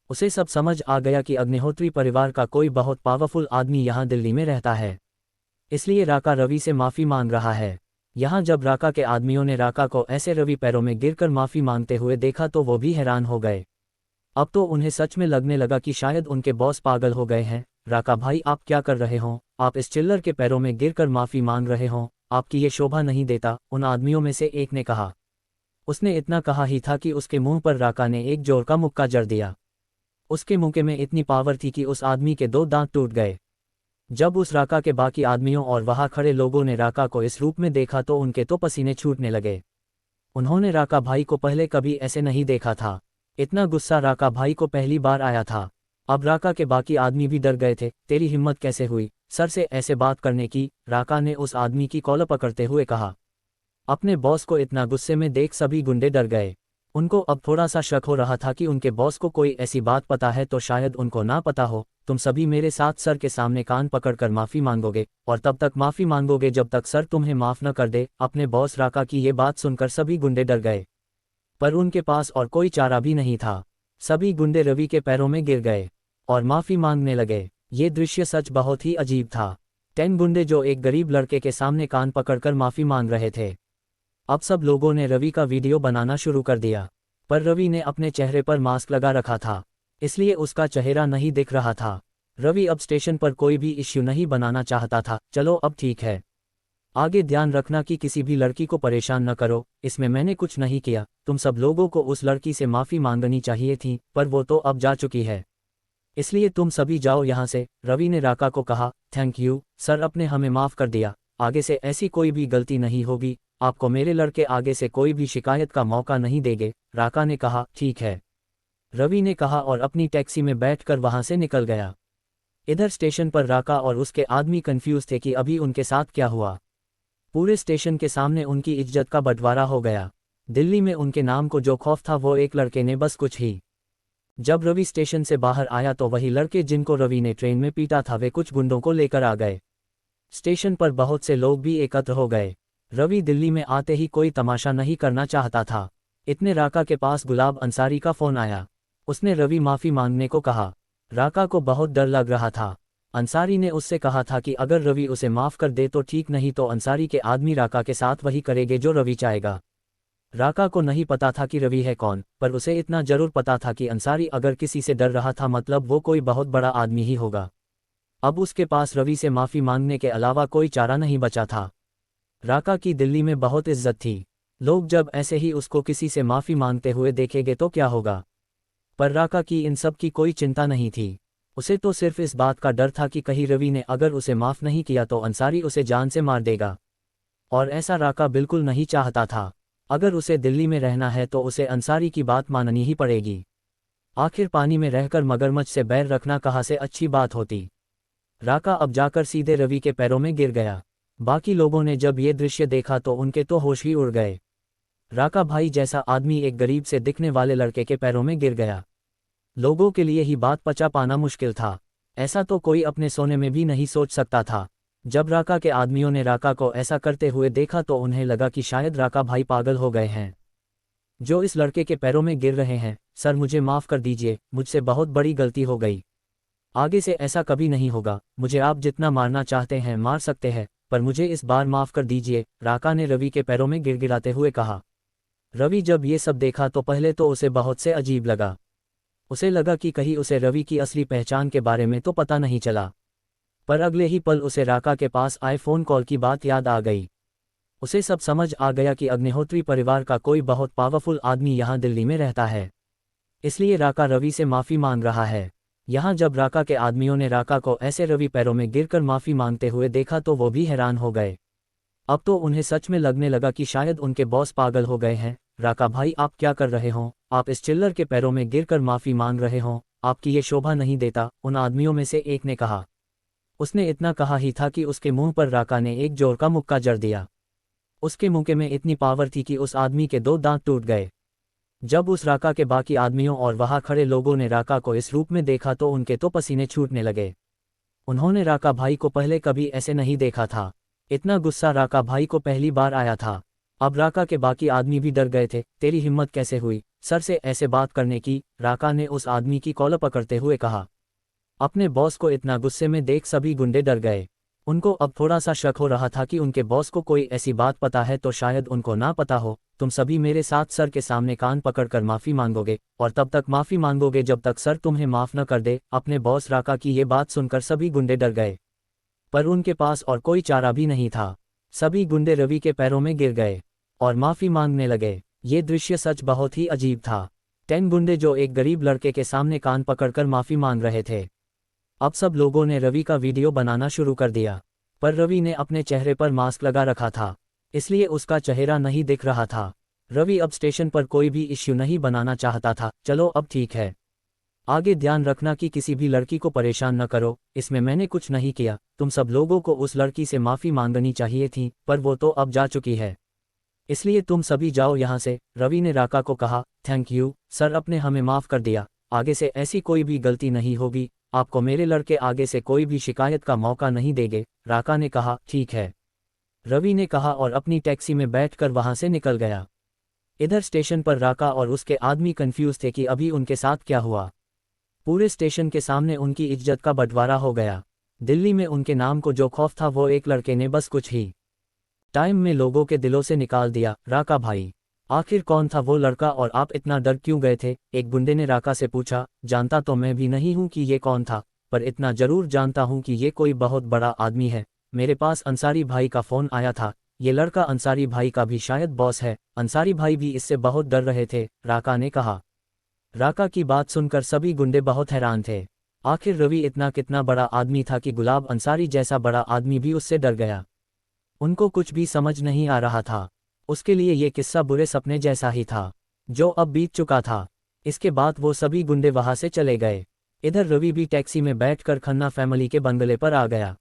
उसे सब समझ आ गया कि अग्निहोत्री परिवार का कोई बहुत पावरफुल आदमी यहाँ दिल्ली में रहता है। इसलिए राका रवि से माफ़ी मांग रहा है। यहाँ जब राका के आदमियों ने राका को ऐसे रवि पैरों में गिरकर माफ़ी मांगते हुए देखा तो वो भी हैरान हो गए। अब तो उन्हें सच में लगने लगा कि शायद उनके बॉस पागल हो गए हैं। राका भाई, आप क्या कर रहे हो? आप इस चिल्लर के पैरों में गिरकर माफ़ी मांग रहे हो? आपकी ये शोभा नहीं देता, उन आदमियों में से एक ने कहा। उसने इतना कहा ही था कि उसके मुंह पर राका ने एक जोर का मुक्का जड़ दिया। उसके मुक्के में इतनी पावर थी कि उस आदमी के 2 दांत टूट गए। जब उस राका के बाकी आदमियों और वहां खड़े लोगों ने राका को इस रूप में देखा तो उनके तो पसीने छूटने लगे। उन्होंने राका भाई को पहले कभी ऐसे नहीं देखा था। इतना गुस्सा राका भाई को पहली बार आया था। अब राका के बाकी आदमी भी डर गए थे। तेरी हिम्मत कैसे हुई सर से ऐसे बात करने की? राका ने उस आदमी की कॉलर पकड़ते हुए कहा। अपने बॉस को इतना गुस्से में देख सभी गुंडे डर गए। उनको अब थोड़ा सा शक हो रहा था कि उनके बॉस को कोई ऐसी बात पता है तो शायद उनको ना पता हो। तुम सभी मेरे साथ सर के सामने कान पकड़कर माफ़ी मांगोगे, और तब तक माफ़ी मांगोगे जब तक सर तुम्हें माफ़ न कर दे। अपने बॉस राका की ये बात सुनकर सभी गुंडे डर गए, पर उनके पास और कोई चारा भी नहीं था। सभी गुंडे रवि के पैरों में गिर गए और माफ़ी मांगने लगे। ये दृश्य सच बहुत ही अजीब था। 10 गुंडे जो एक गरीब लड़के के सामने कान पकड़कर माफ़ी मांग रहे थे। अब सब लोगों ने रवि का वीडियो बनाना शुरू कर दिया, पर रवि ने अपने चेहरे पर मास्क लगा रखा था, इसलिए उसका चेहरा नहीं दिख रहा था। रवि अब स्टेशन पर कोई भी इश्यू नहीं बनाना चाहता था। चलो अब ठीक है, आगे ध्यान रखना कि किसी भी लड़की को परेशान न करो। इसमें मैंने कुछ नहीं किया। तुम सब लोगों को उस लड़की से माफ़ी मांगनी चाहिए थी, पर वो तो अब जा चुकी है, इसलिए तुम सभी जाओ यहाँ से। रवि ने राका को कहा। थैंक यू सर, आपने हमें माफ़ कर दिया। आगे से ऐसी कोई भी गलती नहीं होगी। आपको मेरे लड़के आगे से कोई भी शिकायत का मौका नहीं देंगे। राका ने कहा। ठीक है, रवि ने कहा और अपनी टैक्सी में बैठकर वहां से निकल गया। इधर स्टेशन पर राका और उसके आदमी कंफ्यूज थे कि अभी उनके साथ क्या हुआ। पूरे स्टेशन के सामने उनकी इज्जत का बंटवारा हो गया। दिल्ली में उनके नाम को जो खौफ था वो एक लड़के ने बस कुछ ही। जब रवि स्टेशन से बाहर आया तो वही लड़के जिनको रवि ने ट्रेन में पीटा था वे कुछ गुंडों को लेकर आ गए। स्टेशन पर बहुत से लोग भी एकत्र हो गए। रवि दिल्ली में आते ही कोई तमाशा नहीं करना चाहता था। इतने राका के पास गुलाब अंसारी का फ़ोन आया। उसने रवि माफ़ी मांगने को कहा। राका को बहुत डर लग रहा था। अंसारी ने उससे कहा था कि अगर रवि उसे माफ़ कर दे तो ठीक, नहीं तो अंसारी के आदमी राका के साथ वही करेंगे जो रवि चाहेगा। राका को नहीं पता था कि रवि है कौन, पर उसे इतना जरूर पता था कि अंसारी अगर किसी से डर रहा था मतलब वो कोई बहुत बड़ा आदमी ही होगा। अब उसके पास रवि से माफ़ी मांगने के अलावा कोई चारा नहीं बचा था। राका की दिल्ली में बहुत इज्जत थी। लोग जब ऐसे ही उसको किसी से माफ़ी मांगते हुए देखेंगे तो क्या होगा, पर राका की इन सब की कोई चिंता नहीं थी। उसे तो सिर्फ इस बात का डर था कि कहीं रवि ने अगर उसे माफ़ नहीं किया तो अंसारी उसे जान से मार देगा, और ऐसा राका बिल्कुल नहीं चाहता था। अगर उसे दिल्ली में रहना है तो उसे अंसारी की बात माननी ही पड़ेगी। आखिर पानी में रहकर मगरमच्छ से बैर रखना कहाँ से अच्छी बात होती। राका अब जाकर सीधे रवि के पैरों में गिर गया। बाकी लोगों ने जब ये दृश्य देखा तो उनके तो होश ही उड़ गए। राका भाई जैसा आदमी एक गरीब से दिखने वाले लड़के के पैरों में गिर गया। लोगों के लिए ही बात पचा पाना मुश्किल था। ऐसा तो कोई अपने सोने में भी नहीं सोच सकता था। जब राका के आदमियों ने राका को ऐसा करते हुए देखा तो उन्हें लगा कि शायद राका भाई पागल हो गए हैं, जो इस लड़के के पैरों में गिर रहे हैं। सर मुझे माफ़ कर दीजिए, मुझसे बहुत बड़ी गलती हो गई। आगे से ऐसा कभी नहीं होगा। मुझे आप जितना मारना चाहते हैं मार सकते हैं, पर मुझे इस बार माफ़ कर दीजिए। राका ने रवि के पैरों में गिड़गिड़ाते हुए कहा। रवि जब ये सब देखा तो पहले तो उसे बहुत से अजीब लगा। उसे लगा कि कहीं उसे रवि की असली पहचान के बारे में तो पता नहीं चला। पर अगले ही पल उसे राका के पास आए फ़ोन कॉल की बात याद आ गई। उसे सब समझ आ गया कि अग्निहोत्री परिवार का कोई बहुत पावरफुल आदमी यहाँ दिल्ली में रहता है, इसलिए राका रवि से माफ़ी मांग रहा है। यहाँ जब राका के आदमियों ने राका को ऐसे रवि पैरों में गिरकर माफ़ी मांगते हुए देखा तो वो भी हैरान हो गए। अब तो उन्हें सच में लगने लगा कि शायद उनके बॉस पागल हो गए हैं। राका भाई आप क्या कर रहे हो? आप इस चिल्लर के पैरों में गिरकर माफ़ी मांग रहे हो? आपकी ये शोभा नहीं देता, उन आदमियों में से एक ने कहा। उसने इतना कहा ही था कि उसके मुंह पर राका ने एक जोर का मुक्का जड़ दिया। उसके मुक्के में इतनी पावर थी कि उस आदमी के 2 दांत टूट गए। जब उस राका के बाकी आदमियों और वहां खड़े लोगों ने राका को इस रूप में देखा तो उनके तो पसीने छूटने लगे। उन्होंने राका भाई को पहले कभी ऐसे नहीं देखा था। इतना गुस्सा राका भाई को पहली बार आया था। अब राका के बाकी आदमी भी डर गए थे। तेरी हिम्मत कैसे हुई सर से ऐसे बात करने की? राका ने उस आदमी की कॉलर पकड़ते हुए कहा। अपने बॉस को इतना गुस्से में देख सभी गुंडे डर गए। उनको अब थोड़ा सा शक हो रहा था कि उनके बॉस को कोई ऐसी बात पता है तो शायद उनको ना पता हो। तुम सभी मेरे साथ सर के सामने कान पकड़कर माफी मांगोगे और तब तक माफी मांगोगे जब तक सर तुम्हें माफ न कर दे। अपने बॉस राका की ये बात सुनकर सभी गुंडे डर गए, पर उनके पास और कोई चारा भी नहीं था। सभी गुंडे रवि के पैरों में गिर गए और माफी मांगने लगे। ये दृश्य सच बहुत ही अजीब था। 10 गुंडे जो एक गरीब लड़के के सामने कान पकड़कर माफी मांग रहे थे। अब सब लोगों ने रवि का वीडियो बनाना शुरू कर दिया, पर रवि ने अपने चेहरे पर मास्क लगा रखा था, इसलिए उसका चेहरा नहीं दिख रहा था। रवि अब स्टेशन पर कोई भी इश्यू नहीं बनाना चाहता था। चलो अब ठीक है, आगे ध्यान रखना कि किसी भी लड़की को परेशान न करो। इसमें मैंने कुछ नहीं किया। तुम सब लोगों को उस लड़की से माफ़ी मांगनी चाहिए थी, पर वो तो अब जा चुकी है, इसलिए तुम सभी जाओ यहाँ से। रवि ने राका को कहा। थैंक यू सर, आपने हमें माफ़ कर दिया। आगे से ऐसी कोई भी गलती नहीं होगी। आपको मेरे लड़के आगे से कोई भी शिकायत का मौका नहीं देंगे। राका ने कहा। ठीक है, रवि ने कहा और अपनी टैक्सी में बैठकर वहां से निकल गया। इधर स्टेशन पर राका और उसके आदमी कंफ्यूज थे कि अभी उनके साथ क्या हुआ। पूरे स्टेशन के सामने उनकी इज्जत का बंटवारा हो गया। दिल्ली में उनके नाम को जो खौफ था वो एक लड़के ने बस कुछ ही टाइम में लोगों के दिलों से निकाल दिया। राका भाई, आखिर कौन था वो लड़का और आप इतना डर क्यों गए थे? एक गुंडे ने राका से पूछा। जानता तो मैं भी नहीं हूं कि ये कौन था, पर इतना जरूर जानता हूं कि ये कोई बहुत बड़ा आदमी है। मेरे पास अंसारी भाई का फ़ोन आया था। ये लड़का अंसारी भाई का भी शायद बॉस है। अंसारी भाई भी इससे बहुत डर रहे थे, राका ने कहा। राका की बात सुनकर सभी गुंडे बहुत हैरान थे। आखिर रवि इतना कितना बड़ा आदमी था कि गुलाब अंसारी जैसा बड़ा आदमी भी उससे डर गया। उनको कुछ भी समझ नहीं आ रहा था। उसके लिए ये किस्सा बुरे सपने जैसा ही था, जो अब बीत चुका था। इसके बाद वो सभी गुंडे वहां से चले गए। इधर रवि भी टैक्सी में बैठकर खन्ना फैमिली के बंगले पर आ गया।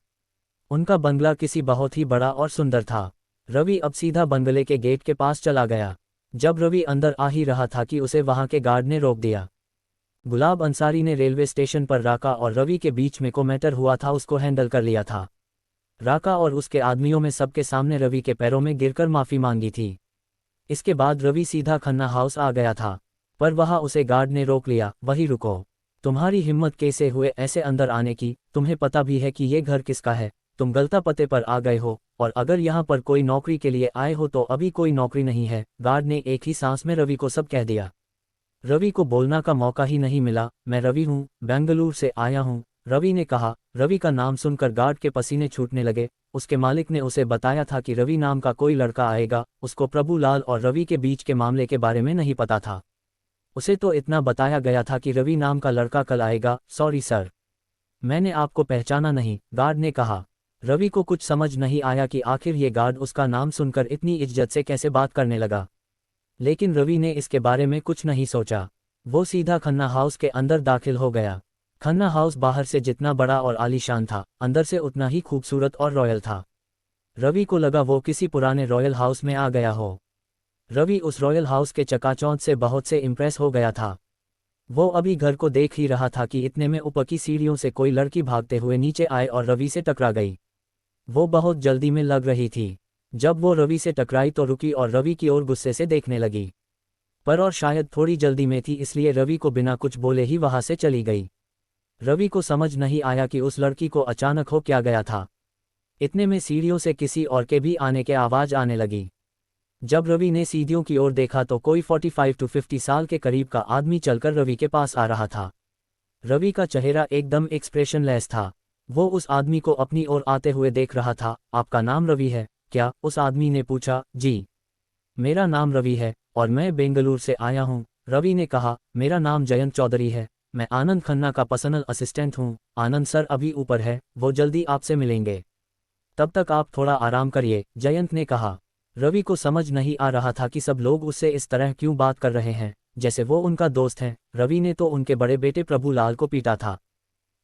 उनका बंगला किसी बहुत ही बड़ा और सुंदर था। रवि अब सीधा बंगले के गेट के पास चला गया। जब रवि अंदर आ ही रहा था कि उसे वहां के गार्ड ने रोक दिया। गुलाब अंसारी ने रेलवे स्टेशन पर राका और रवि के बीच में को मैटर हुआ था उसको हैंडल कर लिया था। राका और उसके आदमियों में सबके सामने रवि के पैरों में गिरकर माफी मांगी थी। इसके बाद रवि सीधा खन्ना हाउस आ गया था, पर वहां उसे गार्ड ने रोक लिया। वही रुको, तुम्हारी हिम्मत कैसे हुए ऐसे अंदर आने की? तुम्हें पता भी है कि ये घर किसका है? तुम गलत पते पर आ गए हो, और अगर यहाँ पर कोई नौकरी के लिए आए हो तो अभी कोई नौकरी नहीं है। गार्ड ने एक ही सांस में रवि को सब कह दिया। रवि को बोलना का मौका ही नहीं मिला। मैं रवि हूँ, बेंगलुरु से आया हूँ, रवि ने कहा। रवि का नाम सुनकर गार्ड के पसीने छूटने लगे। उसके मालिक ने उसे बताया था कि रवि नाम का कोई लड़का आएगा। उसको प्रभुलाल और रवि के बीच के मामले के बारे में नहीं पता था। उसे तो इतना बताया गया था कि रवि नाम का लड़का कल आएगा। सॉरी सर, मैंने आपको पहचाना नहीं, गार्ड ने कहा। रवि को कुछ समझ नहीं आया कि आखिर ये गार्ड उसका नाम सुनकर इतनी इज्जत से कैसे बात करने लगा, लेकिन रवि ने इसके बारे में कुछ नहीं सोचा। वो सीधा खन्ना हाउस के अंदर दाखिल हो गया। खन्ना हाउस बाहर से जितना बड़ा और आलीशान था, अंदर से उतना ही खूबसूरत और रॉयल था। रवि को लगा वो किसी पुराने रॉयल हाउस में आ गया हो। रवि उस रॉयल हाउस के चकाचौंध से बहुत से इम्प्रेस हो गया था। वो अभी घर को देख ही रहा था कि इतने में ऊपर की सीढ़ियों से कोई लड़की भागते हुए नीचे आए और रवि से टकरा गई। वो बहुत जल्दी में लग रही थी। जब वो रवि से टकराई तो रुकी और रवि की ओर गुस्से से देखने लगी, पर और शायद थोड़ी जल्दी में थी इसलिए रवि को बिना कुछ बोले ही वहां से चली गई। रवि को समझ नहीं आया कि उस लड़की को अचानक हो क्या गया था। इतने में सीढ़ियों से किसी और के भी आने के आवाज आने लगी। जब रवि ने सीढ़ियों की ओर देखा तो कोई 45 to 50 साल के करीब का आदमी चलकर रवि के पास आ रहा था। रवि का चेहरा एकदम एक्सप्रेशनलेस था। वो उस आदमी को अपनी ओर आते हुए देख रहा था। आपका नाम रवि है क्या? उस आदमी ने पूछा। जी, मेरा नाम रवि है और मैं बेंगलुरु से आया हूँ, रवि ने कहा। मेरा नाम जयंत चौधरी है, मैं आनंद खन्ना का पर्सनल असिस्टेंट हूँ। आनंद सर अभी ऊपर है, वो जल्दी आपसे मिलेंगे, तब तक आप थोड़ा आराम करिए, जयंत ने कहा। रवि को समझ नहीं आ रहा था कि सब लोग उससे इस तरह क्यों बात कर रहे हैं, जैसे वो उनका दोस्त है। रवि ने तो उनके बड़े बेटे प्रभुलाल को पीटा था।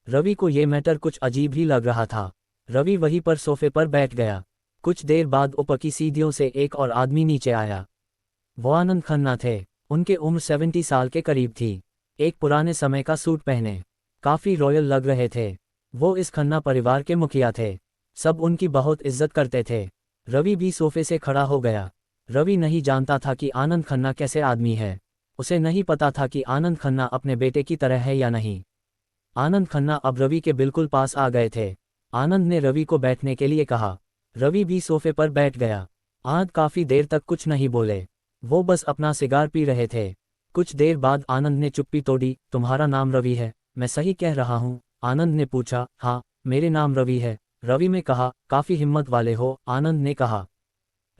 रवि को ये मैटर कुछ अजीब ही लग रहा था। रवि वहीं पर सोफे पर बैठ गया। कुछ देर बाद ऊपर की सीढ़ियों से एक और आदमी नीचे आया। वो आनंद खन्ना थे। उनके उम्र 70 साल के करीब थी। एक पुराने समय का सूट पहने, काफ़ी रॉयल लग रहे थे। वो इस खन्ना परिवार के मुखिया थे। सब उनकी बहुत इज्जत करते थे। रवि भी सोफे से खड़ा हो गया। रवि नहीं जानता था कि आनंद खन्ना कैसे आदमी है। उसे नहीं पता था कि आनंद खन्ना अपने बेटे की तरह है या नहीं। आनंद खन्ना अब रवि के बिल्कुल पास आ गए थे। आनंद ने रवि को बैठने के लिए कहा। रवि भी सोफे पर बैठ गया। आनंद काफ़ी देर तक कुछ नहीं बोले। वो बस अपना सिगार पी रहे थे। कुछ देर बाद आनंद ने चुप्पी तोड़ी। तुम्हारा नाम रवि है, मैं सही कह रहा हूँ? आनंद ने पूछा। हाँ, मेरे नाम रवि है, रवि ने कहा। काफ़ी हिम्मत वाले हो, आनंद ने कहा।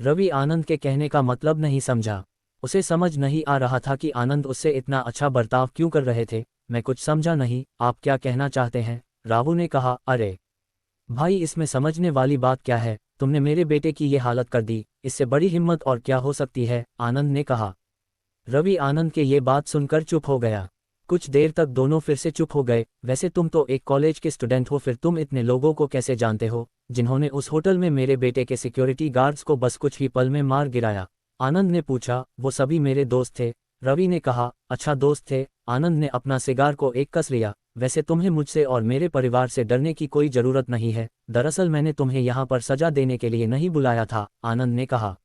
रवि आनंद के कहने का मतलब नहीं समझा। उसे समझ नहीं आ रहा था कि आनंद उससे इतना अच्छा बर्ताव क्यों कर रहे थे। मैं कुछ समझा नहीं, आप क्या कहना चाहते हैं? रावू ने कहा। अरे भाई, इसमें समझने वाली बात क्या है? तुमने मेरे बेटे की ये हालत कर दी, इससे बड़ी हिम्मत और क्या हो सकती है? आनंद ने कहा। रवि आनंद के ये बात सुनकर चुप हो गया। कुछ देर तक दोनों फिर से चुप हो गए। वैसे तुम तो एक कॉलेज के स्टूडेंट हो, फिर तुम इतने लोगों को कैसे जानते हो जिन्होंने उस होटल में मेरे बेटे के सिक्योरिटी गार्ड्स को बस कुछ ही पल में मार गिराया? आनंद ने पूछा। वो सभी मेरे दोस्त थे, रवि ने कहा। अच्छा, दोस्त थे? आनंद ने अपना सिगार को एक कस लिया। वैसे तुम्हें मुझसे और मेरे परिवार से डरने की कोई जरूरत नहीं है। दरअसल मैंने तुम्हें यहाँ पर सजा देने के लिए नहीं बुलाया था, आनंद ने कहा।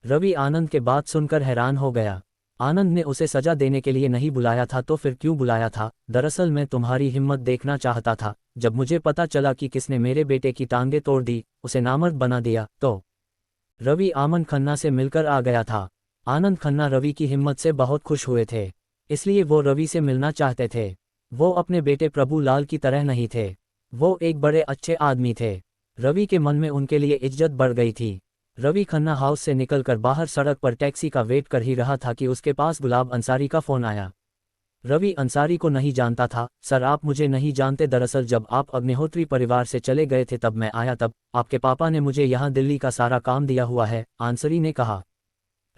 रवि आनंद के बात सुनकर हैरान हो गया। आनंद ने उसे सजा देने के लिए नहीं बुलाया था तो फिर क्यों बुलाया था? दरअसल मैं तुम्हारी हिम्मत देखना चाहता था। जब मुझे पता चला कि किसने मेरे बेटे की टांगें तोड़ दी, उसे नामर्द बना दिया, तो रवि आनंद खन्ना से मिलकर आ गया था। आनंद खन्ना रवि की हिम्मत से बहुत खुश हुए थे, इसलिए वो रवि से मिलना चाहते थे। वो अपने बेटे प्रभु लाल की तरह नहीं थे। वो एक बड़े अच्छे आदमी थे। रवि के मन में उनके लिए इज्जत बढ़ गई थी। रवि खन्ना हाउस से निकलकर बाहर सड़क पर टैक्सी का वेट कर ही रहा था कि उसके पास गुलाब अंसारी का फ़ोन आया। रवि अंसारी को नहीं जानता था। सर, आप मुझे नहीं जानते। दरअसल जब आप अग्निहोत्री परिवार से चले गए थे तब मैं आया। तब आपके पापा ने मुझे यहाँ दिल्ली का सारा काम दिया हुआ है, अंसारी ने कहा।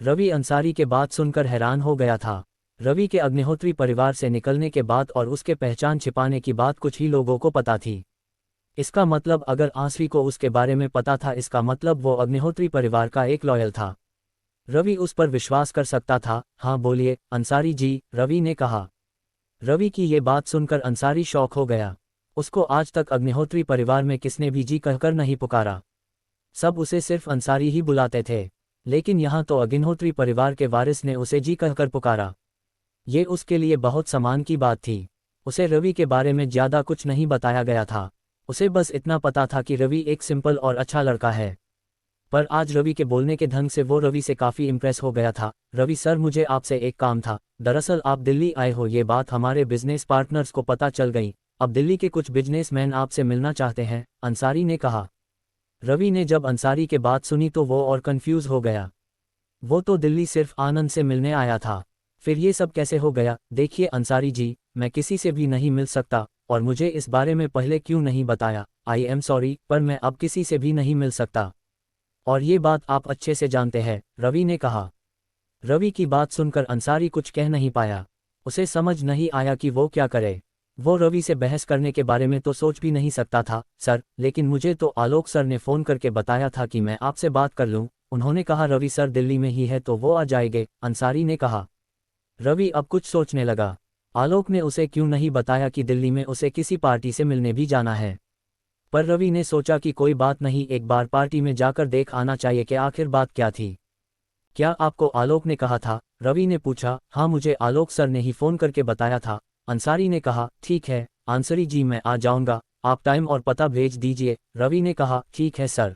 रवि अंसारी के बात सुनकर हैरान हो गया था। रवि के अग्निहोत्री परिवार से निकलने के बाद और उसके पहचान छिपाने की बात कुछ ही लोगों को पता थी। इसका मतलब अगर आंसरी को उसके बारे में पता था, इसका मतलब वो अग्निहोत्री परिवार का एक लॉयल था। रवि उस पर विश्वास कर सकता था। हाँ बोलिए अंसारी जी, रवि ने कहा। रवि की ये बात सुनकर अंसारी शॉक हो गया। उसको आज तक अग्निहोत्री परिवार में किसने भी जी कहकर नहीं पुकारा। सब उसे सिर्फ अंसारी ही बुलाते थे, लेकिन यहाँ तो अग्निहोत्री परिवार के वारिस ने उसे जी कहकर पुकारा। ये उसके लिए बहुत सम्मान की बात थी। उसे रवि के बारे में ज़्यादा कुछ नहीं बताया गया था। उसे बस इतना पता था कि रवि एक सिंपल और अच्छा लड़का है। पर आज रवि के बोलने के ढंग से वो रवि से काफ़ी इम्प्रेस हो गया था। रवि सर, मुझे आपसे एक काम था। दरअसल आप दिल्ली आए हो, ये बात हमारे बिजनेस पार्टनर्स को पता चल गई। अब दिल्ली के कुछ बिजनेसमैन आपसे मिलना चाहते हैं, अंसारी ने कहा। रवि ने जब अंसारी के बात सुनी तो वो और कंफ्यूज हो गया। वो तो दिल्ली सिर्फ आनंद से मिलने आया था, फिर ये सब कैसे हो गया? देखिए अंसारी जी, मैं किसी से भी नहीं मिल सकता, और मुझे इस बारे में पहले क्यों नहीं बताया? आई एम सॉरी, पर मैं अब किसी से भी नहीं मिल सकता, और ये बात आप अच्छे से जानते हैं, रवि ने कहा। रवि की बात सुनकर अंसारी कुछ कह नहीं पाया। उसे समझ नहीं आया कि वो क्या करे। वो रवि से बहस करने के बारे में तो सोच भी नहीं सकता था। सर, लेकिन मुझे तो आलोक सर ने फ़ोन करके बताया था कि मैं आपसे बात कर लूँ। उन्होंने कहा रवि सर दिल्ली में ही है तो वो आ जाएंगे, अंसारी ने कहा। रवि अब कुछ सोचने लगा। आलोक ने उसे क्यों नहीं बताया कि दिल्ली में उसे किसी पार्टी से मिलने भी जाना है? पर रवि ने सोचा कि कोई बात नहीं, एक बार पार्टी में जाकर देख आना चाहिए कि आखिर बात क्या थी। क्या आपको आलोक ने कहा था? रवि ने पूछा। हाँ, मुझे आलोक सर ने ही फ़ोन करके बताया था, अंसारी ने कहा। ठीक है अंसारी जी, मैं आ जाऊंगा, आप टाइम और पता भेज दीजिए, रवि ने कहा। ठीक है सर,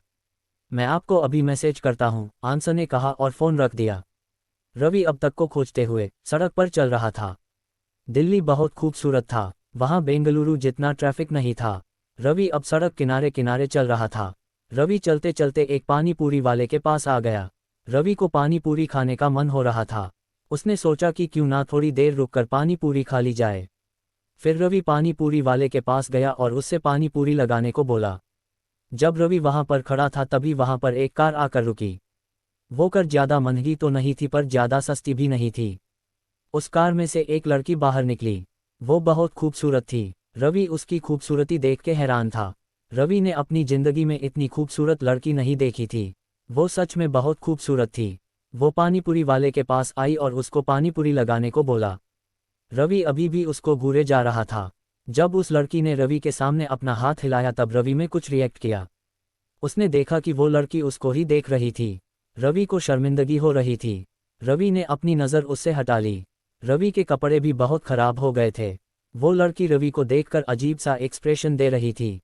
मैं आपको अभी मैसेज करता हूँ, आंसर ने कहा और फ़ोन रख दिया। रवि अब तक को खोजते हुए सड़क पर चल रहा था। दिल्ली बहुत खूबसूरत था, वहाँ बेंगलुरु जितना ट्रैफिक नहीं था। रवि अब सड़क किनारे किनारे चल रहा था। रवि चलते चलते एक पानी पूरी वाले के पास आ गया। रवि को पानी पूरी खाने का मन हो रहा था। उसने सोचा कि क्यों ना थोड़ी देर रुककर पानी पूरी खा ली जाए। फिर रवि पानी पूरी वाले के पास गया और उससे पानी पूरी लगाने को बोला। जब रवि वहां पर खड़ा था तभी वहां पर एक कार आकर रुकी। वो कार ज़्यादा महंगी तो नहीं थी पर ज़्यादा सस्ती भी नहीं थी। उस कार में से एक लड़की बाहर निकली। वो बहुत खूबसूरत थी। रवि उसकी खूबसूरती देख के हैरान था। रवि ने अपनी जिंदगी में इतनी खूबसूरत लड़की नहीं देखी थी। वो सच में बहुत खूबसूरत थी। वो पानीपुरी वाले के पास आई और उसको पानीपुरी लगाने को बोला। रवि अभी भी उसको घूरे जा रहा था। जब उस लड़की ने रवि के सामने अपना हाथ हिलाया तब रवि में कुछ रिएक्ट किया। उसने देखा कि वो लड़की उसको ही देख रही थी। रवि को शर्मिंदगी हो रही थी। रवि ने अपनी नज़र उससे हटा ली। रवि के कपड़े भी बहुत खराब हो गए थे। वो लड़की रवि को देखकर अजीब सा एक्सप्रेशन दे रही थी।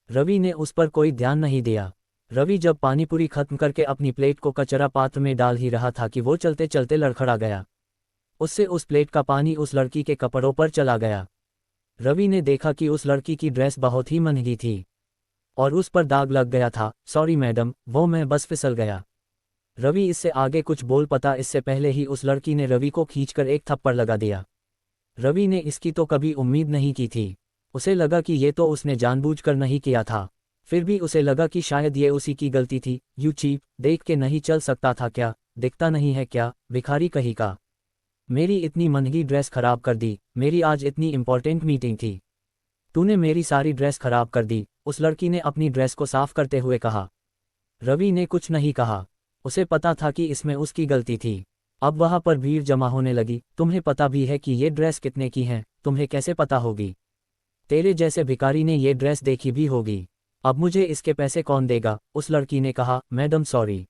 रवि ने उस पर कोई ध्यान नहीं दिया। रवि जब पानीपुरी खत्म करके अपनी प्लेट को कचरा पात्र में डाल ही रहा था कि वो चलते चलते लड़खड़ा गया। उससे उस प्लेट का पानी उस लड़की के कपड़ों पर चला गया। रवि ने देखा कि उस लड़की की ड्रेस बहुत ही महंगी थी और उस पर दाग लग गया था। सॉरी मैडम, वो मैं बस फिसल गया। रवि इससे आगे कुछ बोल पाता इससे पहले ही उस लड़की ने रवि को खींचकर एक थप्पड़ लगा दिया। रवि ने इसकी तो कभी उम्मीद नहीं की थी। उसे लगा कि ये तो उसने जानबूझकर नहीं किया था। फिर भी उसे लगा कि शायद ये उसी की गलती थी। यू चीप, देख के नहीं चल सकता था क्या? दिखता नहीं है क्या, भिखारी कहीं का? मेरी इतनी महंगी ड्रेस खराब कर दी। मेरी आज इतनी इंपॉर्टेंट मीटिंग थी, तूने मेरी सारी ड्रेस खराब कर दी। उस लड़की ने अपनी ड्रेस को साफ करते हुए कहा। रवि ने कुछ नहीं कहा। उसे पता था कि इसमें उसकी गलती थी। अब वहां पर भीड़ जमा होने लगी। तुम्हें पता भी है कि ये ड्रेस कितने की है? तुम्हें कैसे पता होगी? तेरे जैसे भिखारी ने ये ड्रेस देखी भी होगी। अब मुझे इसके पैसे कौन देगा? उस लड़की ने कहा। मैडम सॉरी,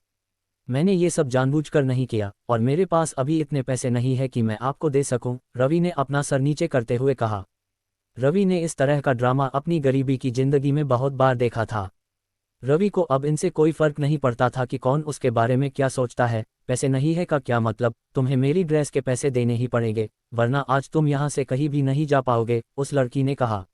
मैंने ये सब जानबूझकर नहीं किया और मेरे पास अभी इतने पैसे नहीं है कि मैं आपको दे सकूं। रवि ने अपना सर नीचे करते हुए कहा। रवि ने इस तरह का ड्रामा अपनी गरीबी की जिंदगी में बहुत बार देखा था। रवि को अब इनसे कोई फर्क नहीं पड़ता था कि कौन उसके बारे में क्या सोचता है। पैसे नहीं है का क्या मतलब? तुम्हें मेरी ड्रेस के पैसे देने ही पड़ेंगे, वरना आज तुम यहाँ से कहीं भी नहीं जा पाओगे, उस लड़की ने कहा।